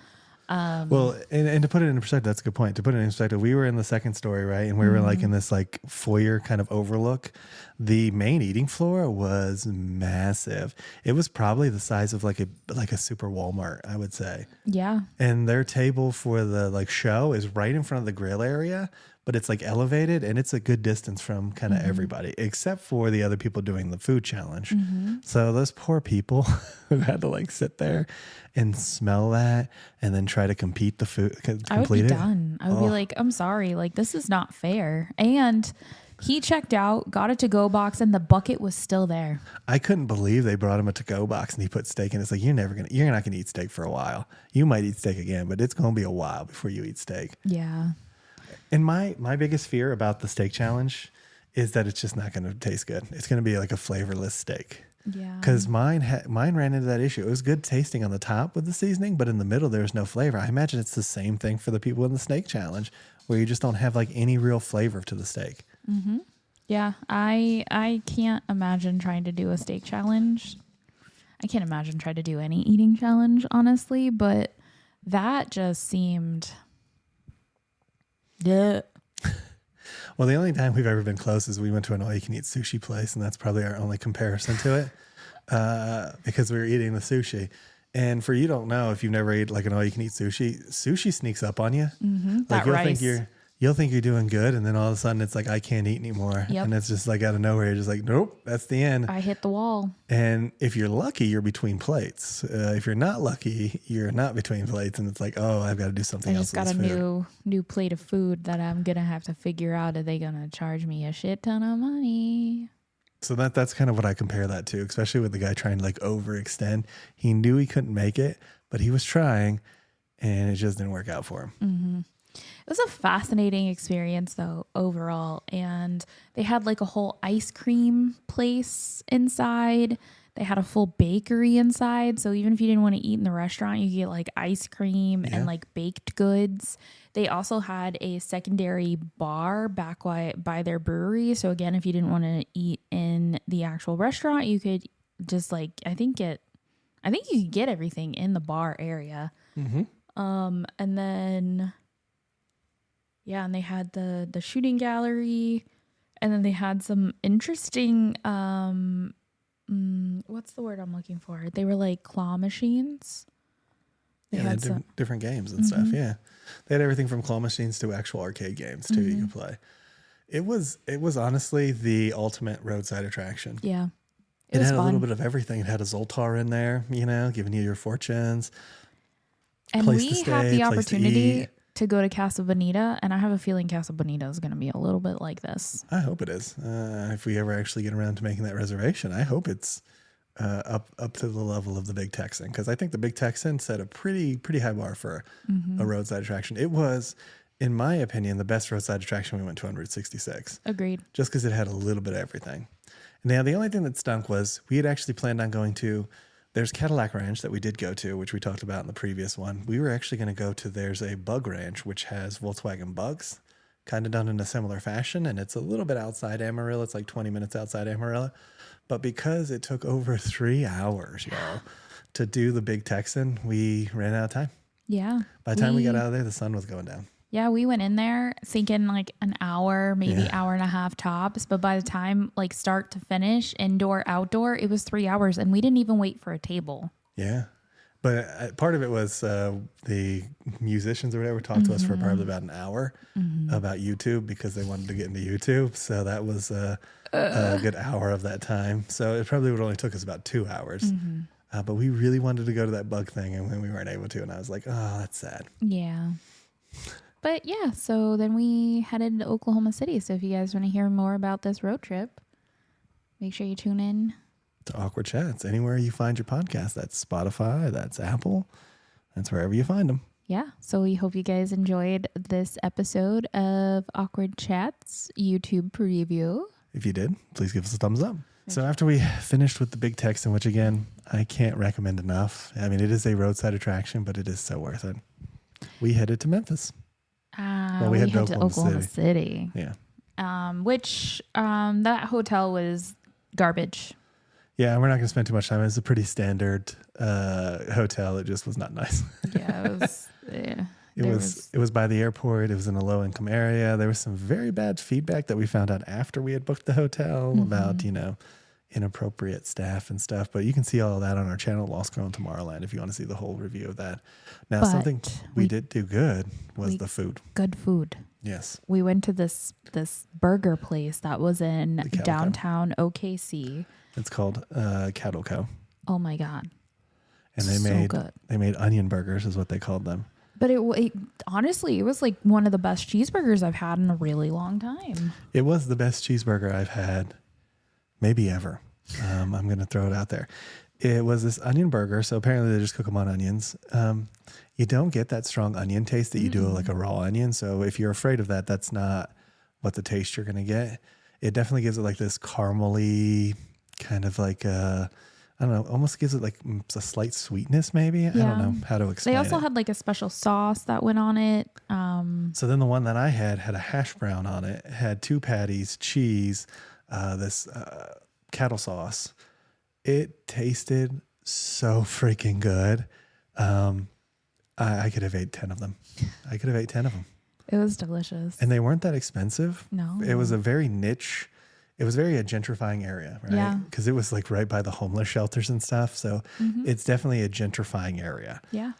well, and to put it in perspective, that's a good point. To put it in perspective, we were in the second story, right? And we were like in this like foyer kind of overlook. The main eating floor was massive. It was probably the size of like a super Walmart, I would say. Yeah. And their table for the like show is right in front of the grill area, but it's like elevated and it's a good distance from kind of everybody, except for the other people doing the food challenge. So those poor people who had to like sit there and smell that and then try to complete the food. I would be Complete it. done. I would be like, I'm sorry, like this is not fair. And he checked out, got a to-go box, and the bucket was still there. I couldn't believe they brought him a to-go box and he put steak in. It's like, you're not going to eat steak for a while. You might eat steak again, but it's going to be a while before you eat steak. Yeah. And my biggest fear about the steak challenge is that it's just not going to taste good. It's going to be like a flavorless steak. Yeah. Because mine ran into that issue. It was good tasting on the top with the seasoning, but in the middle there was no flavor. I imagine it's the same thing for the people in the steak challenge, where you just don't have like any real flavor to the steak. Yeah. I can't imagine trying to do a steak challenge. I can't imagine trying to do any eating challenge, honestly, but that just seemed... Yeah. Well, the only time we've ever been close is we went to an all-you-can-eat sushi place, and that's probably our only comparison to it, because we were eating the sushi. And for you don't know, if you've never ate like an all-you-can-eat sushi sneaks up on you. Like That rice. you'll think you're doing good, and then all of a sudden it's like, I can't eat anymore. Yep. And it's just like out of nowhere, you're just like, nope, that's the end. I hit the wall. And if you're lucky, you're between plates. If you're not lucky, you're not between plates, and it's like, oh, I've got to do something I else. just got a with this food. new plate of food that I'm gonna have to figure out. Are they gonna charge me a shit ton of money? So that's kind of what I compare that to, especially with the guy trying to like overextend. He knew he couldn't make it, but he was trying, and it just didn't work out for him. It was a fascinating experience though, overall. And they had like a whole ice cream place inside. They had a full bakery inside. So even if you didn't want to eat in the restaurant, you could get like ice cream and like baked goods. They also had a secondary bar back by their brewery. So again, if you didn't want to eat in the actual restaurant, you could just like, I think you could get everything in the bar area. And then... Yeah, and they had the shooting gallery, and then they had some interesting, what's the word I'm looking for? They were like claw machines. They had different games and stuff. Yeah, they had everything from claw machines to actual arcade games too. You could play. It was honestly the ultimate roadside attraction. Yeah, it was had fun. A little bit of everything. It had a Zoltar in there, giving you your fortunes. And place we to stay, have the place to opportunity eat. to go to Casa Bonita, and I have a feeling Casa Bonita is going to be a little bit like this. I hope it is. If we ever actually get around to making that reservation, I hope it's up to the level of the Big Texan, because I think the Big Texan set a pretty high bar for a roadside attraction. It was, in my opinion, the best roadside attraction we went to on Route 66. Agreed. Just because it had a little bit of everything. Now, the only thing that stunk was we had actually planned on going to... There's Cadillac Ranch that we did go to, which we talked about in the previous one. We were actually going to go to, there's a bug ranch, which has Volkswagen bugs, kind of done in a similar fashion. And it's a little bit outside Amarillo. It's like 20 minutes outside Amarillo. But because it took over 3 hours, to do the Big Texan, we ran out of time. Yeah. By the time we got out of there, the sun was going down. Yeah, we went in there thinking like an hour, maybe hour and a half tops. But by the time like start to finish, indoor, outdoor, it was 3 hours, and we didn't even wait for a table. Yeah. But part of it was the musicians or whatever talked to us for probably about an hour about YouTube, because they wanted to get into YouTube. So that was a good hour of that time. So it probably would only took us about 2 hours. But we really wanted to go to that bug thing, and when we weren't able to, and I was like, oh, that's sad. Yeah. But yeah, so then we headed to Oklahoma City. So if you guys want to hear more about this road trip, make sure you tune in to Awkward Chats. Anywhere you find your podcast, that's Spotify, that's Apple, that's wherever you find them. Yeah, so we hope you guys enjoyed this episode of Awkward Chats YouTube preview. If you did, please give us a thumbs up. So after we finished with the Big Texan, which again, I can't recommend enough. I mean, it is a roadside attraction, but it is so worth it. We headed to Memphis. We headed to Oklahoma City. Yeah. Which that hotel was garbage. Yeah, we're not going to spend too much time. It was a pretty standard hotel. It just was not nice. Yeah, it was. Yeah, It was by the airport. It was in a low income area. There was some very bad feedback that we found out after we had booked the hotel about, inappropriate staff and stuff. But you can see all of that on our channel, Lost Girl in Tomorrowland, if you want to see the whole review of that. Now, But something we did do good was the food. Good food. Yes. We went to this burger place that was in Cadillac. downtown OKC. It's called Cadillac. Oh my God. And good. they made onion burgers is what they called them. But it honestly, it was like one of the best cheeseburgers I've had in a really long time. It was the best cheeseburger I've had maybe ever. I'm going to throw it out there. It was this onion burger. So apparently they just cook them on onions. You don't get that strong onion taste that you do like a raw onion. So if you're afraid of that, that's not what the taste you're going to get. It definitely gives it like this caramely kind of like I don't know, almost gives it like a slight sweetness maybe. I don't know how to explain it. They also had like a special sauce that went on it. So then the one that I had a hash brown on it. It had 2 patties, cheese, this cattle sauce. It tasted so freaking good. I could have ate 10 of them. It was delicious. And they weren't that expensive. No. It was a very niche. It was a gentrifying area, right? Yeah. Because it was like right by the homeless shelters and stuff. So it's definitely a gentrifying area. Yeah.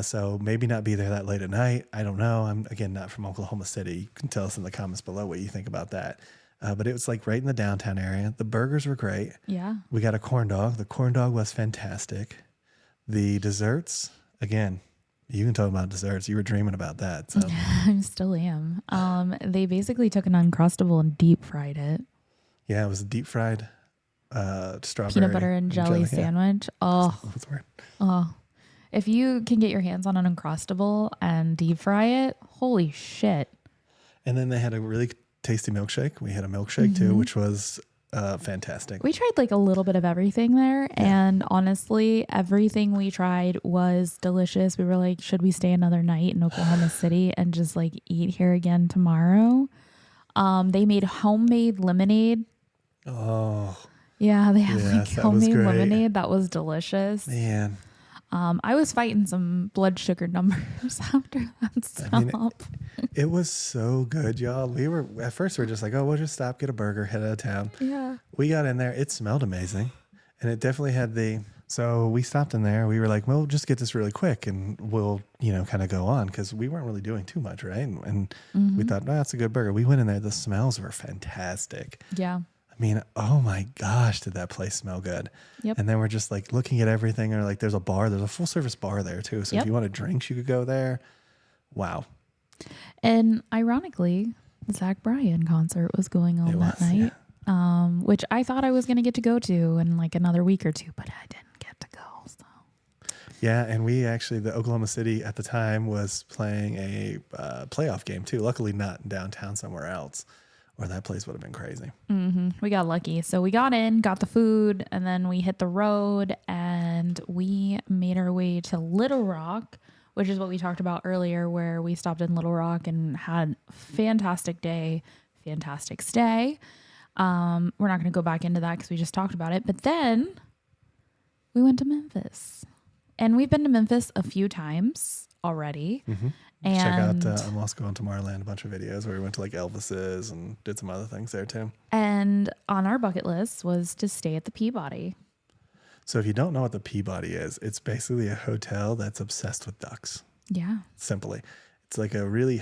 So maybe not be there that late at night. I don't know. I'm, again, not from Oklahoma City. You can tell us in the comments below what you think about that. But it was like right in the downtown area. The burgers were great. Yeah. We got a corn dog. The corn dog was fantastic. The desserts, again, you can talk about desserts. You were dreaming about that. So I still am. They basically took an Uncrustable and deep fried it. yeah, it was a deep fried strawberry Peanut butter and jelly sandwich. Oh, That's weird. oh. If you can get your hands on an Uncrustable and deep fry it, holy shit. And then they had a really tasty milkshake. We had a milkshake too, which was fantastic. We tried like a little bit of everything there. And honestly, everything we tried was delicious. We were like, should we stay another night in Oklahoma City and just like eat here again tomorrow? They made homemade lemonade. Oh, Yeah, they had Yes, like that was homemade great. lemonade. That was delicious. man. I was fighting some blood sugar numbers after that stop. I mean, it was so good, y'all. At first we were just like, oh, we'll just stop, get a burger, head out of town. Yeah. We got in there. It smelled amazing. And it definitely had so we stopped in there. We were like, well, just get this really quick and we'll, kind of go on because we weren't really doing too much, right? And we thought, no, that's a good burger. We went in there. The smells were fantastic. Yeah. I mean, oh my gosh, did that place smell good? Yep. And then we're just like looking at everything, or like there's a bar, there's a full service bar there too. So if you wanted drinks, you could go there. Wow. And ironically, the Zach Bryan concert was going on that night, which I thought I was going to get to go to in like another week or two, but I didn't get to go. So. Yeah, and we actually, the Oklahoma City at the time was playing a playoff game too. Luckily not in downtown, somewhere else, or that place would have been crazy. We got lucky. So we got in, got the food, and then we hit the road and we made our way to Little Rock, which is what we talked about earlier, where we stopped in Little Rock and had a fantastic day, fantastic stay. We're not going to go back into that because we just talked about it. But then we went to Memphis. And we've been to Memphis a few times already. And check out Lost Girl in Tomorrowland, a bunch of videos where we went to like Elvis's and did some other things there too. And on our bucket list was to stay at the Peabody. So if you don't know what the Peabody is, it's basically a hotel that's obsessed with ducks. Yeah. Simply. It's like a really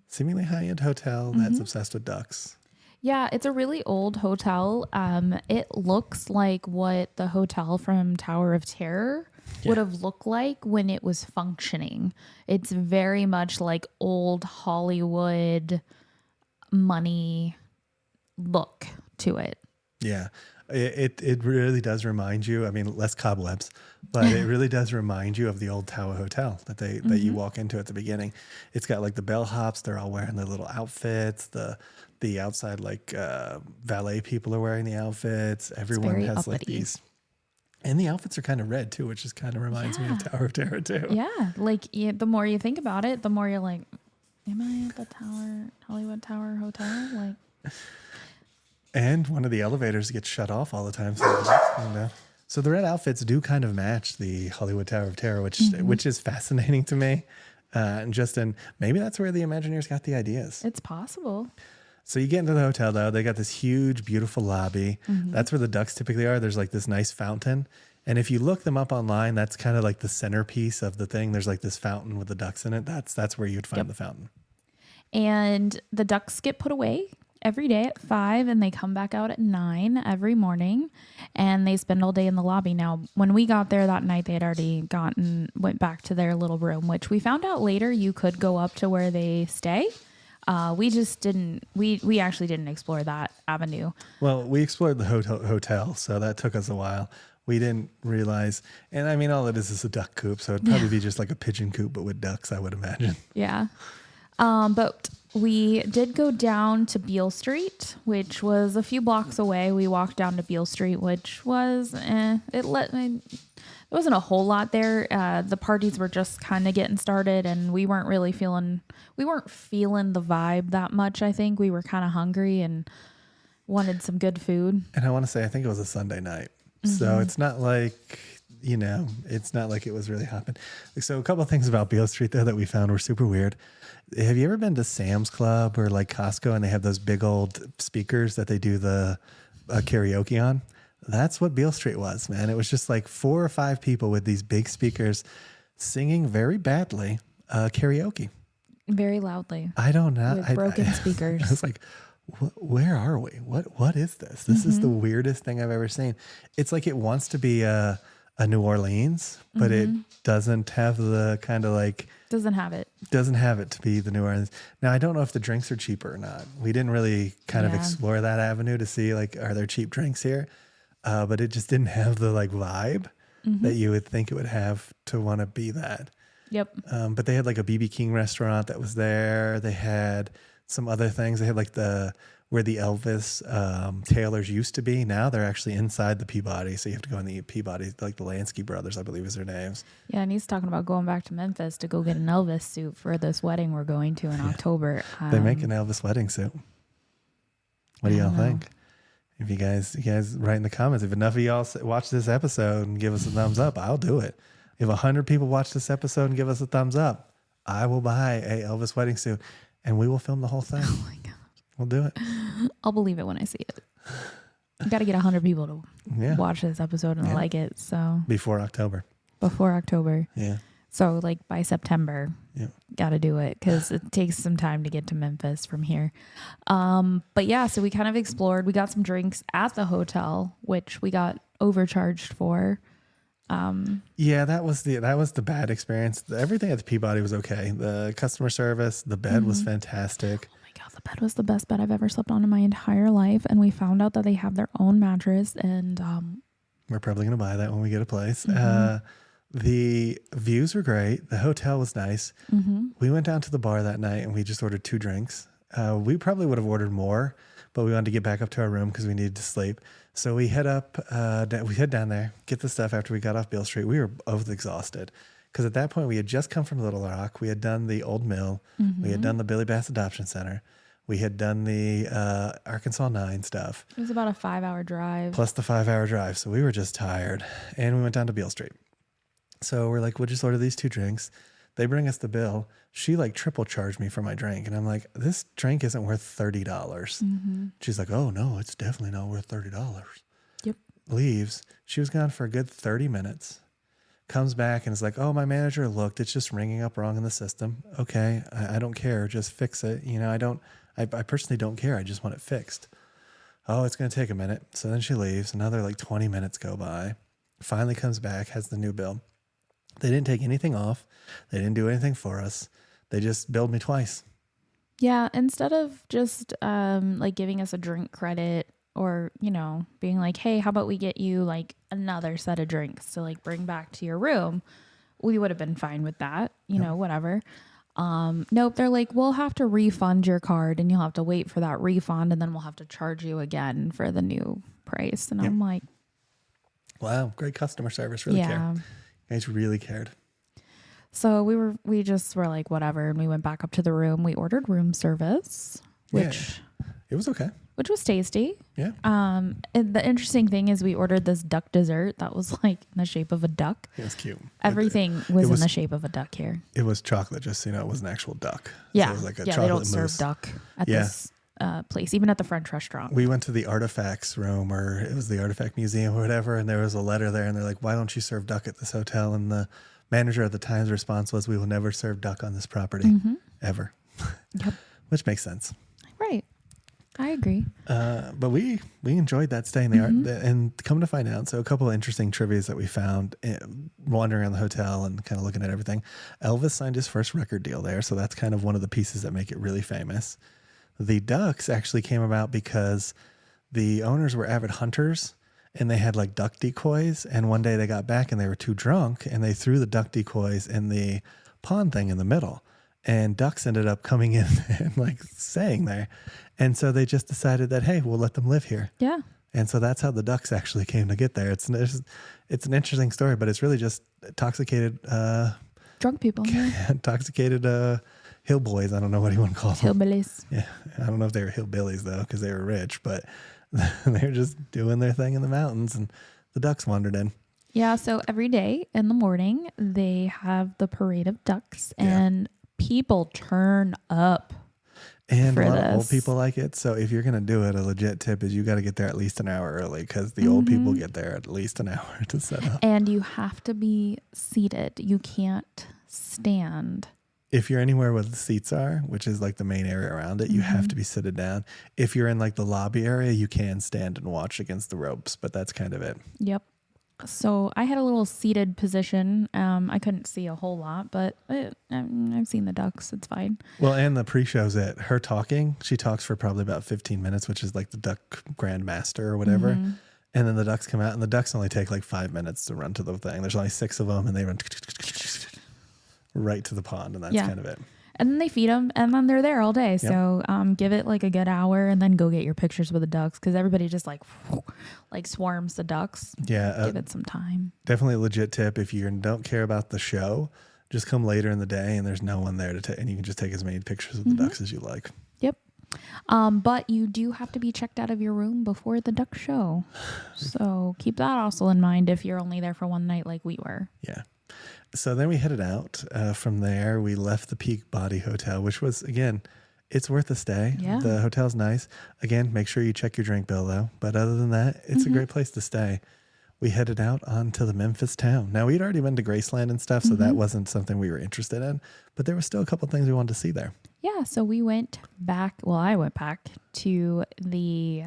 seemingly high-end hotel that's obsessed with ducks. Yeah, it's a really old hotel. It looks like what the hotel from Tower of Terror would have looked like when it was functioning. It's very much like old Hollywood money look to it. Yeah. It really does remind you, I mean, less cobwebs, but it really does remind you of the old Tower Hotel that you walk into at the beginning. It's got like the bellhops, they're all wearing their little outfits. The outside like valet people are wearing the outfits. Everyone has uppity. like these. And the outfits are kind of red too, which just kind of reminds me of Tower of Terror too. Yeah, like the more you think about it, the more you're like, am I at the Hollywood Tower Hotel? Like, And one of the elevators gets shut off all the time. So the red outfits do kind of match the Hollywood Tower of Terror, which is fascinating to me. Maybe that's where the Imagineers got the ideas. It's possible. So you get into the hotel, though. They got this huge, beautiful lobby. That's where the ducks typically are. There's like this nice fountain. And if you look them up online, that's kind of like the centerpiece of the thing. There's like this fountain with the ducks in it. That's where you'd find the fountain. And the ducks get put away every day at 5 and they come back out at 9 every morning and they spend all day in the lobby. Now, when we got there that night, they had already went back to their little room, which we found out later you could go up to where they stay. We just didn't, we actually didn't explore that avenue. Well, we explored the hotel, so that took us a while. We didn't realize, and I mean, all it is a duck coop, so it'd probably be just like a pigeon coop, but with ducks, I would imagine. Yeah. But we did go down to Beale Street, which was a few blocks away. We walked down to Beale Street, which was, it wasn't a whole lot there. The parties were just kind of getting started and we weren't feeling the vibe that much. I think we were kind of hungry and wanted some good food. And I want to say, I think it was a Sunday night. So it's not like, it's not like it was really hopping. So a couple of things about Beale Street, though, that we found were super weird. Have you ever been to Sam's Club or like Costco and they have those big old speakers that they do the karaoke on? That's what Beale Street was, man. It was just like 4 or 5 people with these big speakers singing very badly karaoke. Very loudly. I don't know. With broken speakers. I was like, where are we? What is this? This is the weirdest thing I've ever seen. It's like it wants to be a New Orleans, but it doesn't have the kind of like... Doesn't have it to be the New Orleans. Now, I don't know if the drinks are cheaper or not. We didn't really kind of explore that avenue to see like, are there cheap drinks here? But it just didn't have the like vibe that you would think it would have to want to be that. Yep. But they had like a BB King restaurant that was there. They had some other things. They had like where the Elvis tailors used to be. Now they're actually inside the Peabody. So you have to go in the Peabody, like the Lansky brothers, I believe is their names. Yeah, and he's talking about going back to Memphis to go get an Elvis suit for this wedding we're going to in October. They make an Elvis wedding suit. What do y'all think? If you guys write in the comments, if enough of y'all watch this episode and give us a thumbs up, I'll do it. If 100 people watch this episode and give us a thumbs up, I will buy a Elvis wedding suit and we will film the whole thing. Oh my God. We'll do it. I'll believe it when I see it. I've got to get 100 people to watch this episode and like it. So before October. Yeah. So like by September, got to do it because it takes some time to get to Memphis from here. But yeah, so we kind of explored. We got some drinks at the hotel, which we got overcharged for. That was the bad experience. Everything at the Peabody was okay. The customer service, the bed was fantastic. Oh my God, the bed was the best bed I've ever slept on in my entire life. And we found out that they have their own mattress and, we're probably going to buy that when we get a place. The views were great. The hotel was nice. We went down to the bar that night and we just ordered 2 drinks. We probably would have ordered more, but we wanted to get back up to our room because we needed to sleep. So we head down there, get the stuff after we got off Beale Street. We were both exhausted because at that point we had just come from Little Rock. We had done the Old Mill. We had done the Billy Bass Adoption Center. We had done the Arkansas 9 stuff. It was about a 5-hour drive. Plus the 5-hour drive. So we were just tired. And we went down to Beale Street. So we're like, we'll just order these 2 drinks. They bring us the bill. She like triple charged me for my drink. And I'm like, this drink isn't worth $30. She's like, oh no, it's definitely not worth $30. Yep. Leaves. She was gone for a good 30 minutes. Comes back and is like, oh, my manager looked. It's just ringing up wrong in the system. Okay, I don't care. Just fix it. I personally don't care. I just want it fixed. Oh, it's going to take a minute. So then she leaves. Another like 20 minutes go by. Finally comes back, has the new bill. They didn't take anything off. They didn't do anything for us. They just billed me twice. Yeah, instead of just like giving us a drink credit or, being like, hey, how about we get you like another set of drinks to like bring back to your room, we would have been fine with that, whatever. Nope, they're like, we'll have to refund your card and you'll have to wait for that refund and then we'll have to charge you again for the new price. And I'm like, wow, great customer service. Really cared. You guys really cared. So we just were like, whatever. And we went back up to the room. We ordered room service, which it was okay. which was tasty. Yeah. And the interesting thing is we ordered this duck dessert that was like in the shape of a duck. It was cute. Everything was in the shape of a duck here. It was chocolate, just so you know, it was an actual duck. Yeah. So it was like a they chocolate don't mousse. serve duck at this place, even at the French restaurant. We went to the artifacts room, or it was the artifact museum or whatever, and there was a letter there, and they're like, why don't you serve duck at this hotel? And the manager at the time's response was, we will never serve duck on this property, ever. Yep. Which makes sense. Right. I agree. But we enjoyed that stay in the art, and come to find out, so a couple of interesting trivias that we found wandering around the hotel and kind of looking at everything. Elvis signed his first record deal there, so that's kind of one of the pieces that make it really famous. The ducks actually came about because the owners were avid hunters, and they had like duck decoys, and one day they got back and they were too drunk, and they threw the duck decoys in the pond thing in the middle, and ducks ended up coming in and like staying there. And so they just decided that, hey, we'll let them live here. Yeah. And so that's how the ducks actually came to get there. It's an interesting story, but it's really just intoxicated drunk people. Intoxicated hillboys. I don't know what you want to call them. Hillbillies. Yeah. I don't know if they were hillbillies though, because they were rich, but they were just doing their thing in the mountains, and the ducks wandered in. Yeah. So every day in the morning, they have the parade of ducks, and people turn up. And a lot of old people like it. So if you're going to do it, a legit tip is you got to get there at least an hour early, because the old people get there at least an hour to set up. And you have to be seated. You can't stand. If you're anywhere where the seats are, which is like the main area around it, you have to be seated down. If you're in like the lobby area, you can stand and watch against the ropes, but that's kind of it. Yep. So I had a little seated position. I couldn't see a whole lot, but I've seen the ducks. It's fine. Well, and the pre-show's it. Her talking, she talks for probably about 15 minutes, which is like the duck grandmaster or whatever. And then the ducks come out, and the ducks only take like 5 minutes to run to the thing. There's only 6 of them, and they run right to the pond, and that's kind of it. And then they feed them, and then they're there all day. Yep. So give it like a good hour, and then go get your pictures with the ducks, because everybody just like swarms the ducks. Yeah. Give it some time. Definitely a legit tip. If you don't care about the show, just come later in the day, and there's no one there to take, and you can just take as many pictures of the ducks as you like. Yep. But you do have to be checked out of your room before the duck show. So keep that also in mind if you're only there for one night like we were. Yeah. So then we headed out. From there, we left the Peabody Hotel, which was, again, it's worth a stay. Yeah. The hotel's nice. Again, make sure you check your drink bill, though. But other than that, it's a great place to stay. We headed out onto the Memphis town. Now, we'd already been to Graceland and stuff, so that wasn't something we were interested in. But there was still a couple things we wanted to see there. Yeah, so we went back. Well, I went back to the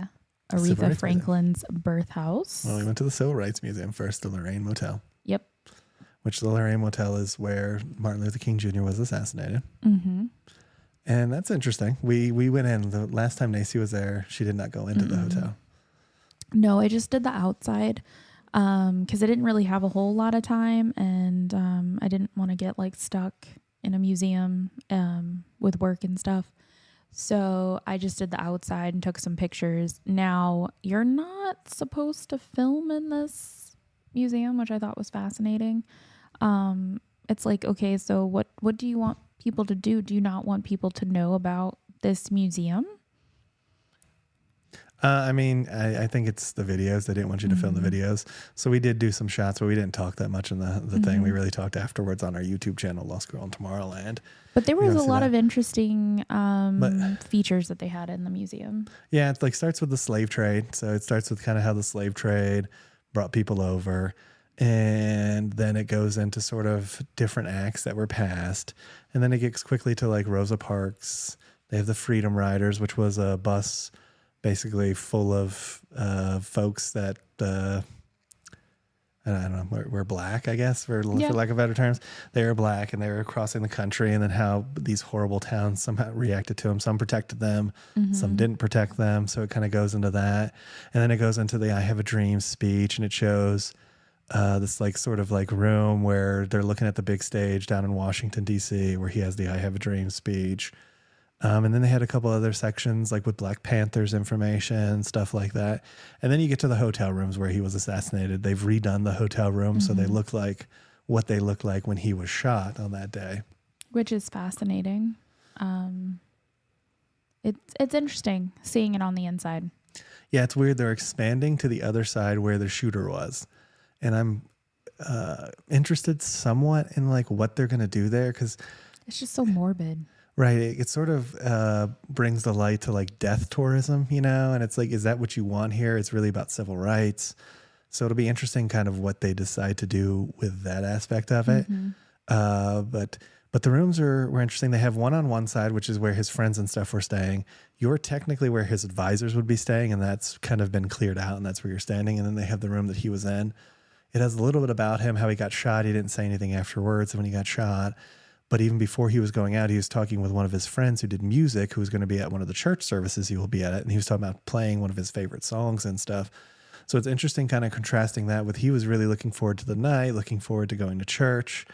Aretha Franklin's birth house. Well, we went to the Civil Rights Museum first, the Lorraine Motel. Yep. Which the Lorraine Motel is where Martin Luther King Jr. was assassinated. And that's interesting. We went in. The last time Nacy was there, she did not go into the hotel. No, I just did the outside because I didn't really have a whole lot of time, and I didn't want to get like stuck in a museum with work and stuff. So I just did the outside and took some pictures. Now, you're not supposed to film in this museum, which I thought was fascinating. It's like, okay, so what do you want people to do? Do you not want people to know about this museum? I mean, I think it's the videos. They didn't want you to film the videos. So we did do some shots, but we didn't talk that much in the thing. We really talked afterwards on our YouTube channel, Lost Girl in Tomorrowland. But there was a lot of interesting features that they had in the museum. Yeah, it like starts with the slave trade. So it starts with kind of how the slave trade brought people over. And then it goes into sort of different acts that were passed. And then it gets quickly to like Rosa Parks. They have the Freedom Riders, which was a bus basically full of folks that, I don't know, were black, I guess, for lack of better terms. They were black, and they were crossing the country, and then how these horrible towns somehow reacted to them. Some protected them, some didn't protect them. So it kind of goes into that. And then it goes into the I Have a Dream speech, and it shows this like sort of like room where they're looking at the big stage down in Washington, D.C., where he has the I Have a Dream speech. And then they had a couple other sections like with Black Panthers information, stuff like that. And then you get to the hotel rooms where he was assassinated. They've redone the hotel rooms so they look like what they looked like when he was shot on that day. Which is fascinating. It's interesting seeing it on the inside. Yeah, it's weird. They're expanding to the other side where the shooter was. And I'm interested somewhat in like what they're going to do there. Cause It's just so morbid. right. It sort of brings the light to like death tourism, you know? And it's like, is that what you want here? It's really about civil rights. So it'll be interesting kind of what they decide to do with that aspect of it. But the rooms were interesting. They have one on one side, which is where his friends and stuff were staying. You're technically where his advisors would be staying, and that's kind of been cleared out, and that's where you're standing. And then they have the room that he was in. It has a little bit about him, how he got shot. He didn't say anything afterwards when he got shot. But even before he was going out, he was talking with one of his friends who did music, who was going to be at one of the church services he will be at. And he was talking about playing one of his favorite songs and stuff. So it's interesting kind of contrasting that with he was really looking forward to the night, looking forward to going to church.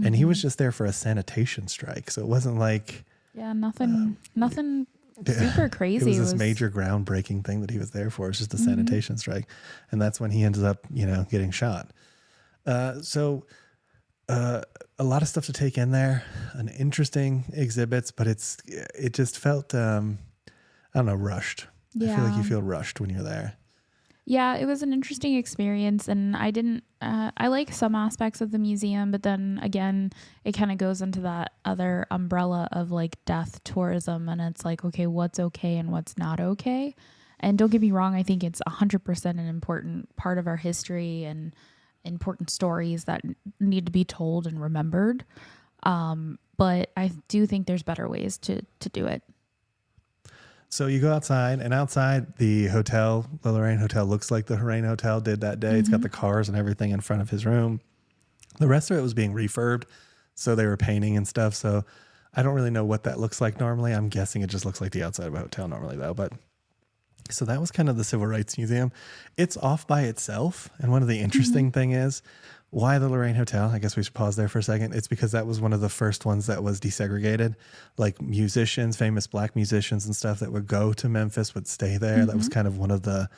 And he was just there for a sanitation strike. So it wasn't like... Yeah, nothing super crazy. It was this major groundbreaking thing that he was there for. It's just a sanitation strike. And that's when he ends up, getting shot. So a lot of stuff to take in there. An interesting exhibits, but it just felt, I don't know, rushed. Yeah. I feel like you feel rushed when you're there. Yeah, it was an interesting experience, and I like some aspects of the museum, but then again, it kind of goes into that other umbrella of like death tourism, and it's like, okay, what's okay and what's not okay? And don't get me wrong, I think it's 100% an important part of our history and important stories that need to be told and remembered. But I do think there's better ways to do it. So you go outside, and outside the hotel, the Lorraine Hotel, looks like the Lorraine Hotel did that day. It's got the cars and everything in front of his room. The rest of it was being refurbed, so they were painting and stuff. So I don't really know what that looks like normally. I'm guessing it just looks like the outside of a hotel normally, though. But so that was kind of the Civil Rights Museum. It's off by itself, and one of the interesting thing is, why the Lorraine Hotel? I guess we should pause there for a second. It's because that was one of the first ones that was desegregated. Like musicians, famous black musicians and stuff that would go to Memphis would stay there. That was kind of one of the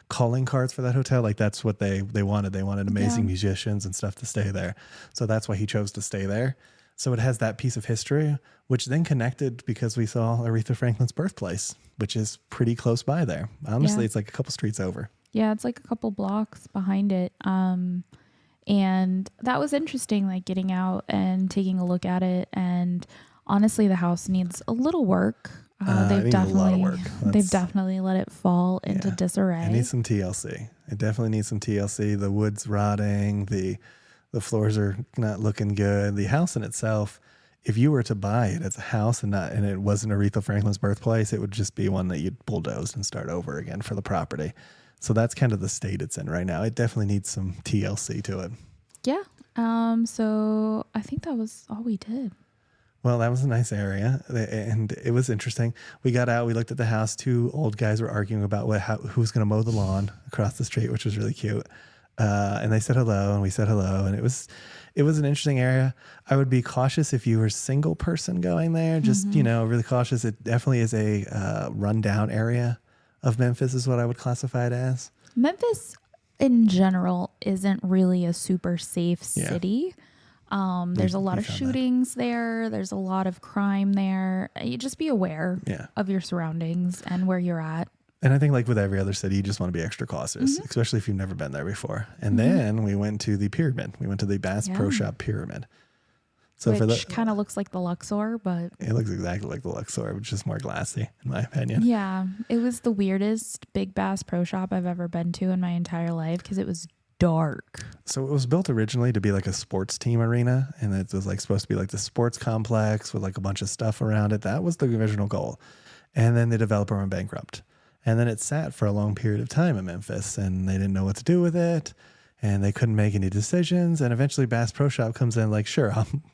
calling cards for that hotel. Like that's what they wanted. They wanted amazing musicians and stuff to stay there. So that's why he chose to stay there. So it has that piece of history, which then connected because we saw Aretha Franklin's birthplace, which is pretty close by there. Honestly, it's like a couple streets over. Yeah, it's like a couple blocks behind it. And that was interesting, like getting out and taking a look at it. And honestly, the house needs a little work. They've definitely let it fall into disarray. It needs some TLC. It definitely needs some TLC. The wood's rotting. The floors are not looking good. The house in itself, if you were to buy it as a house and it wasn't Aretha Franklin's birthplace, it would just be one that you'd bulldoze and start over again for the property. So that's kind of the state it's in right now. It definitely needs some TLC to it. Yeah. So I think that was all we did. Well, that was a nice area, and it was interesting. We got out, we looked at the house. Two old guys were arguing about who's going to mow the lawn across the street, which was really cute. And they said hello, and we said hello, and it was an interesting area. I would be cautious if you were a single person going there. Just really cautious. It definitely is a rundown area of Memphis, is what I would classify it as. Memphis, in general, isn't really a super safe city. There's a lot of shootings there. There's a lot of crime there. You just be aware of your surroundings and where you're at. And I think like with every other city, you just want to be extra cautious, especially if you've never been there before. And then we went to the pyramid. We went to the Bass Pro Shop Pyramid. So which kind of looks like the Luxor, but... It looks exactly like the Luxor, which is more glassy, in my opinion. Yeah. It was the weirdest big Bass Pro Shop I've ever been to in my entire life because it was dark. So it was built originally to be like a sports team arena, and it was like supposed to be like the sports complex with like a bunch of stuff around it. That was the original goal. And then the developer went bankrupt. And then it sat for a long period of time in Memphis, and they didn't know what to do with it. And they couldn't make any decisions. And eventually Bass Pro Shop comes in like, sure,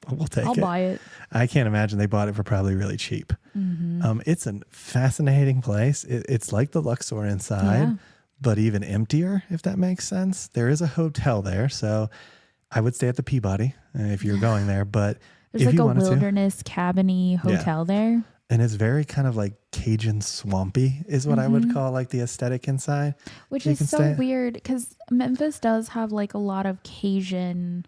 we'll take it. I'll buy it. I can't imagine they bought it for probably really cheap. It's a fascinating place. It's like the Luxor inside, but even emptier, if that makes sense. There is a hotel there. So I would stay at the Peabody if you're going there. But there's if like you a wanted wilderness cabiny hotel there. And it's very kind of like Cajun swampy is what I would call like the aesthetic inside. Which is so weird because Memphis does have like a lot of Cajun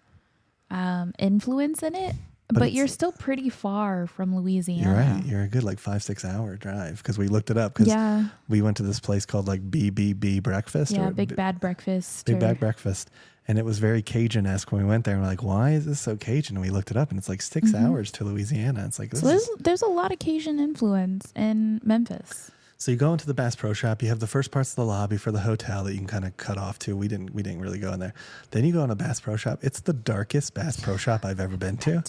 influence in it. But you're still pretty far from Louisiana. You're right. You're a good like 5-6 hour drive because we looked it up because we went to this place called like BBB Breakfast. Yeah, Big Bad Breakfast. Big Bad Breakfast. And it was very Cajun-esque when we went there. And we're like, why is this so Cajun? And we looked it up and it's like 6 hours to Louisiana. It's like, there's a lot of Cajun influence in Memphis. So you go into the Bass Pro Shop. You have the first parts of the lobby for the hotel that you can kind of cut off to. We didn't really go in there. Then you go in a Bass Pro Shop. It's the darkest Bass Pro Shop I've ever been to.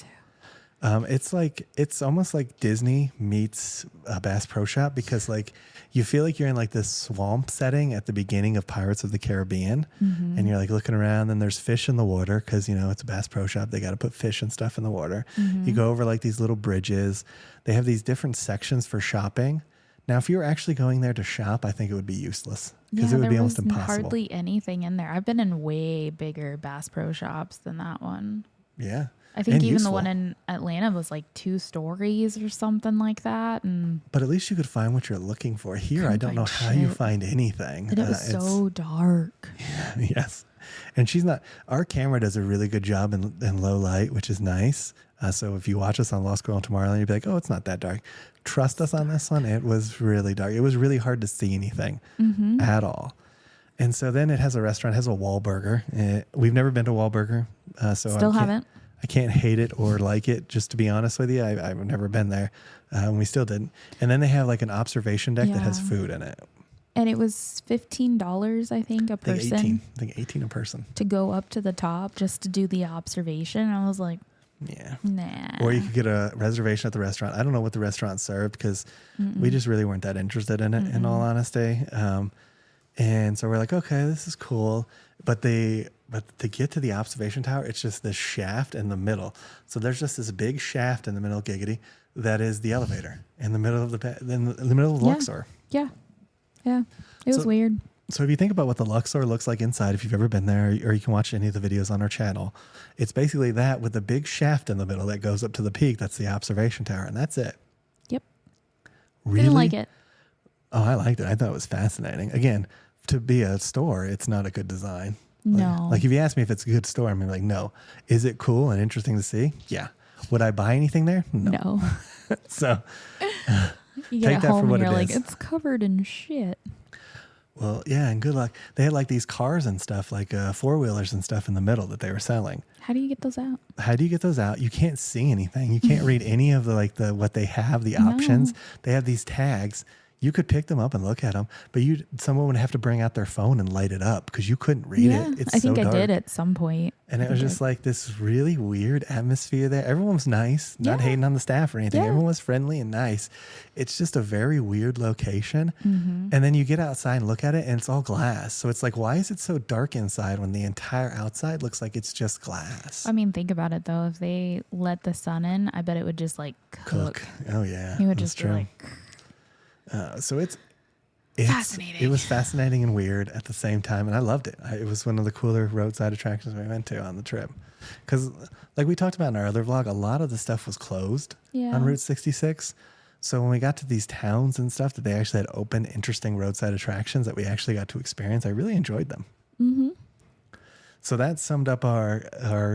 It's almost like Disney meets a Bass Pro Shop because like you feel like you're in like this swamp setting at the beginning of Pirates of the Caribbean, and you're like looking around and there's fish in the water because it's a Bass Pro Shop. They got to put fish and stuff in the water. You go over like these little bridges. They have these different sections for shopping. Now, if you were actually going there to shop, I think it would be useless because it would be almost impossible. Hardly anything in there. I've been in way bigger Bass Pro Shops than that one. Yeah. I think even the one in Atlanta was like 2 stories or something like that. But at least you could find what you're looking for. Here, I don't know how you find anything. And it was so dark. Yeah, yes. And our camera does a really good job in low light, which is nice. So if you watch us on Lost Girl in Tomorrowland, you'd be like, oh, it's not that dark. Trust us on this one. It was really dark. It was really hard to see anything at all. And so then it has a restaurant, it has a Wahlburger. We've never been to Wahlburger. Still haven't. I can't hate it or like it, just to be honest with you. I've never been there. We still didn't. And then they have like an observation deck that has food in it. And it was $15, I think, a person. I think 18 a person. To go up to the top just to do the observation. I was like, yeah. Nah. Or you could get a reservation at the restaurant. I don't know what the restaurant served because we just really weren't that interested in it, in all honesty. And so we're like, okay, this is cool. But to get to the observation tower, it's just this shaft in the middle. So there's just this big shaft in the middle, giggity, that is the elevator in the middle of the Luxor. Yeah. Yeah. It was weird. So if you think about what the Luxor looks like inside, if you've ever been there, or you can watch any of the videos on our channel, it's basically that with the big shaft in the middle that goes up to the peak. That's the observation tower, and that's it. Yep. Really? Didn't like it. Oh, I liked it. I thought it was fascinating. Again, to be a store, it's not a good design. No. Like if you ask me if it's a good store, I'm like, no. Is it cool and interesting to see? Yeah. Would I buy anything there? No. So you get home and you're like, it's covered in shit. Well, yeah, and good luck. They had like these cars and stuff, like 4-wheelers and stuff in the middle that they were selling. How do you get those out? How do you get those out? You can't see anything. You can't read any of the what they have, the options. They have these tags. You could pick them up and look at them, but someone would have to bring out their phone and light it up because you couldn't read it. It's I think so dark. I did at some point. And it was just like this really weird atmosphere there. Everyone was nice, not hating on the staff or anything. Everyone was friendly and nice. It's just a very weird location. And then you get outside and look at it and it's all glass. So it's like, why is it so dark inside when the entire outside looks like it's just glass? I mean, think about it though. If they let the sun in, I bet it would just like cook. Oh yeah. It would just be like... So it's fascinating. It was fascinating and weird at the same time, and I loved it. It was one of the cooler roadside attractions we went to on the trip. Because, like we talked about in our other vlog, a lot of the stuff was closed on Route 66. So when we got to these towns and stuff that they actually had open, interesting roadside attractions that we actually got to experience, I really enjoyed them. So that summed up our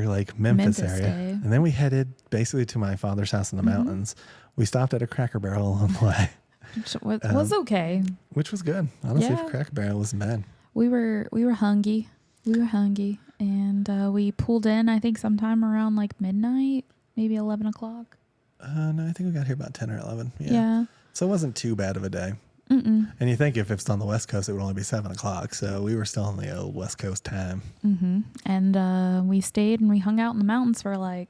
like Memphis area. Day. And then we headed basically to my father's house in the mountains. We stopped at a Cracker Barrel along the way. Which was okay. Which was good. Honestly, for Cracker Barrel wasn't bad. We were hungry. And we pulled in, I think, sometime around like midnight, maybe 11 o'clock. No, I think we got here about 10 or 11. Yeah. So it wasn't too bad of a day. And you think if it's on the West Coast, it would only be 7 o'clock. So we were still on the old West Coast time. And we stayed and we hung out in the mountains for like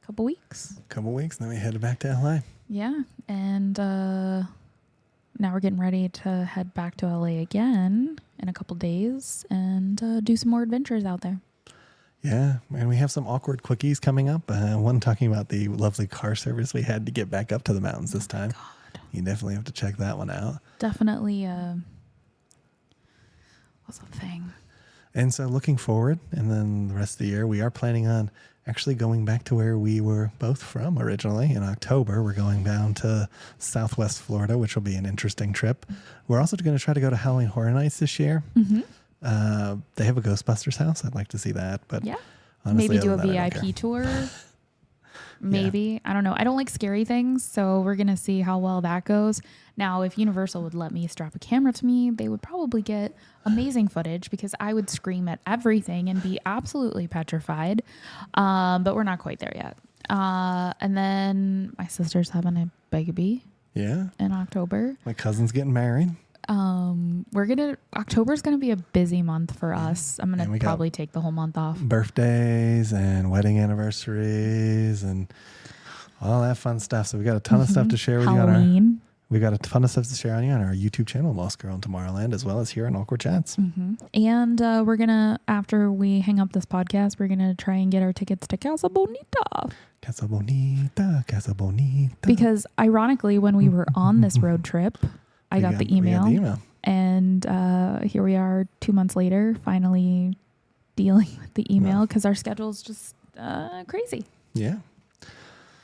a couple weeks. And then we headed back to LA. Yeah. And now we're getting ready to head back to LA again in a couple days and do some more adventures out there. Yeah. And we have some awkward quickies coming up. One talking about the lovely car service we had to get back up to the mountains this time. God. You definitely have to check that one out. Definitely was a thing. And so looking forward, and then the rest of the year, we are planning on actually going back to where we were both from originally. In October, we're going down to Southwest Florida, which will be an interesting trip. We're also going to try to go to Halloween Horror Nights this year. They have a Ghostbusters house. I'd like to see that. But honestly, maybe do a VIP tour. maybe. I don't know. I don't like scary things, so we're going to see how well that goes. Now, if Universal would let me strap a camera to me, they would probably get amazing footage because I would scream at everything and be absolutely petrified. But we're not quite there yet. And then my sister's having a baby. Yeah. In October. My cousin's getting married. October's gonna be a busy month for us. I'm gonna probably take the whole month off. Birthdays and wedding anniversaries and all that fun stuff. So we got a ton of stuff to share with Halloween. we got a ton of stuff to share on you on our YouTube channel, Lost Girl in Tomorrowland, as well as here on Awkward Chats. And we're gonna, after we hang up this podcast, we're gonna try and get our tickets to Casa Bonita. Casa Bonita, Casa Bonita. Because ironically, when we were on this road trip, I got the email. And here we are 2 months later, finally dealing with the email because our schedule's just crazy. Yeah.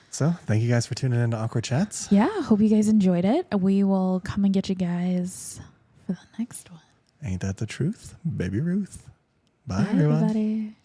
So thank you guys for tuning in to Awkward Chats. Yeah. Hope you guys enjoyed it. We will come and get you guys for the next one. Ain't that the truth? Baby Ruth. Bye Bye everyone. Everybody.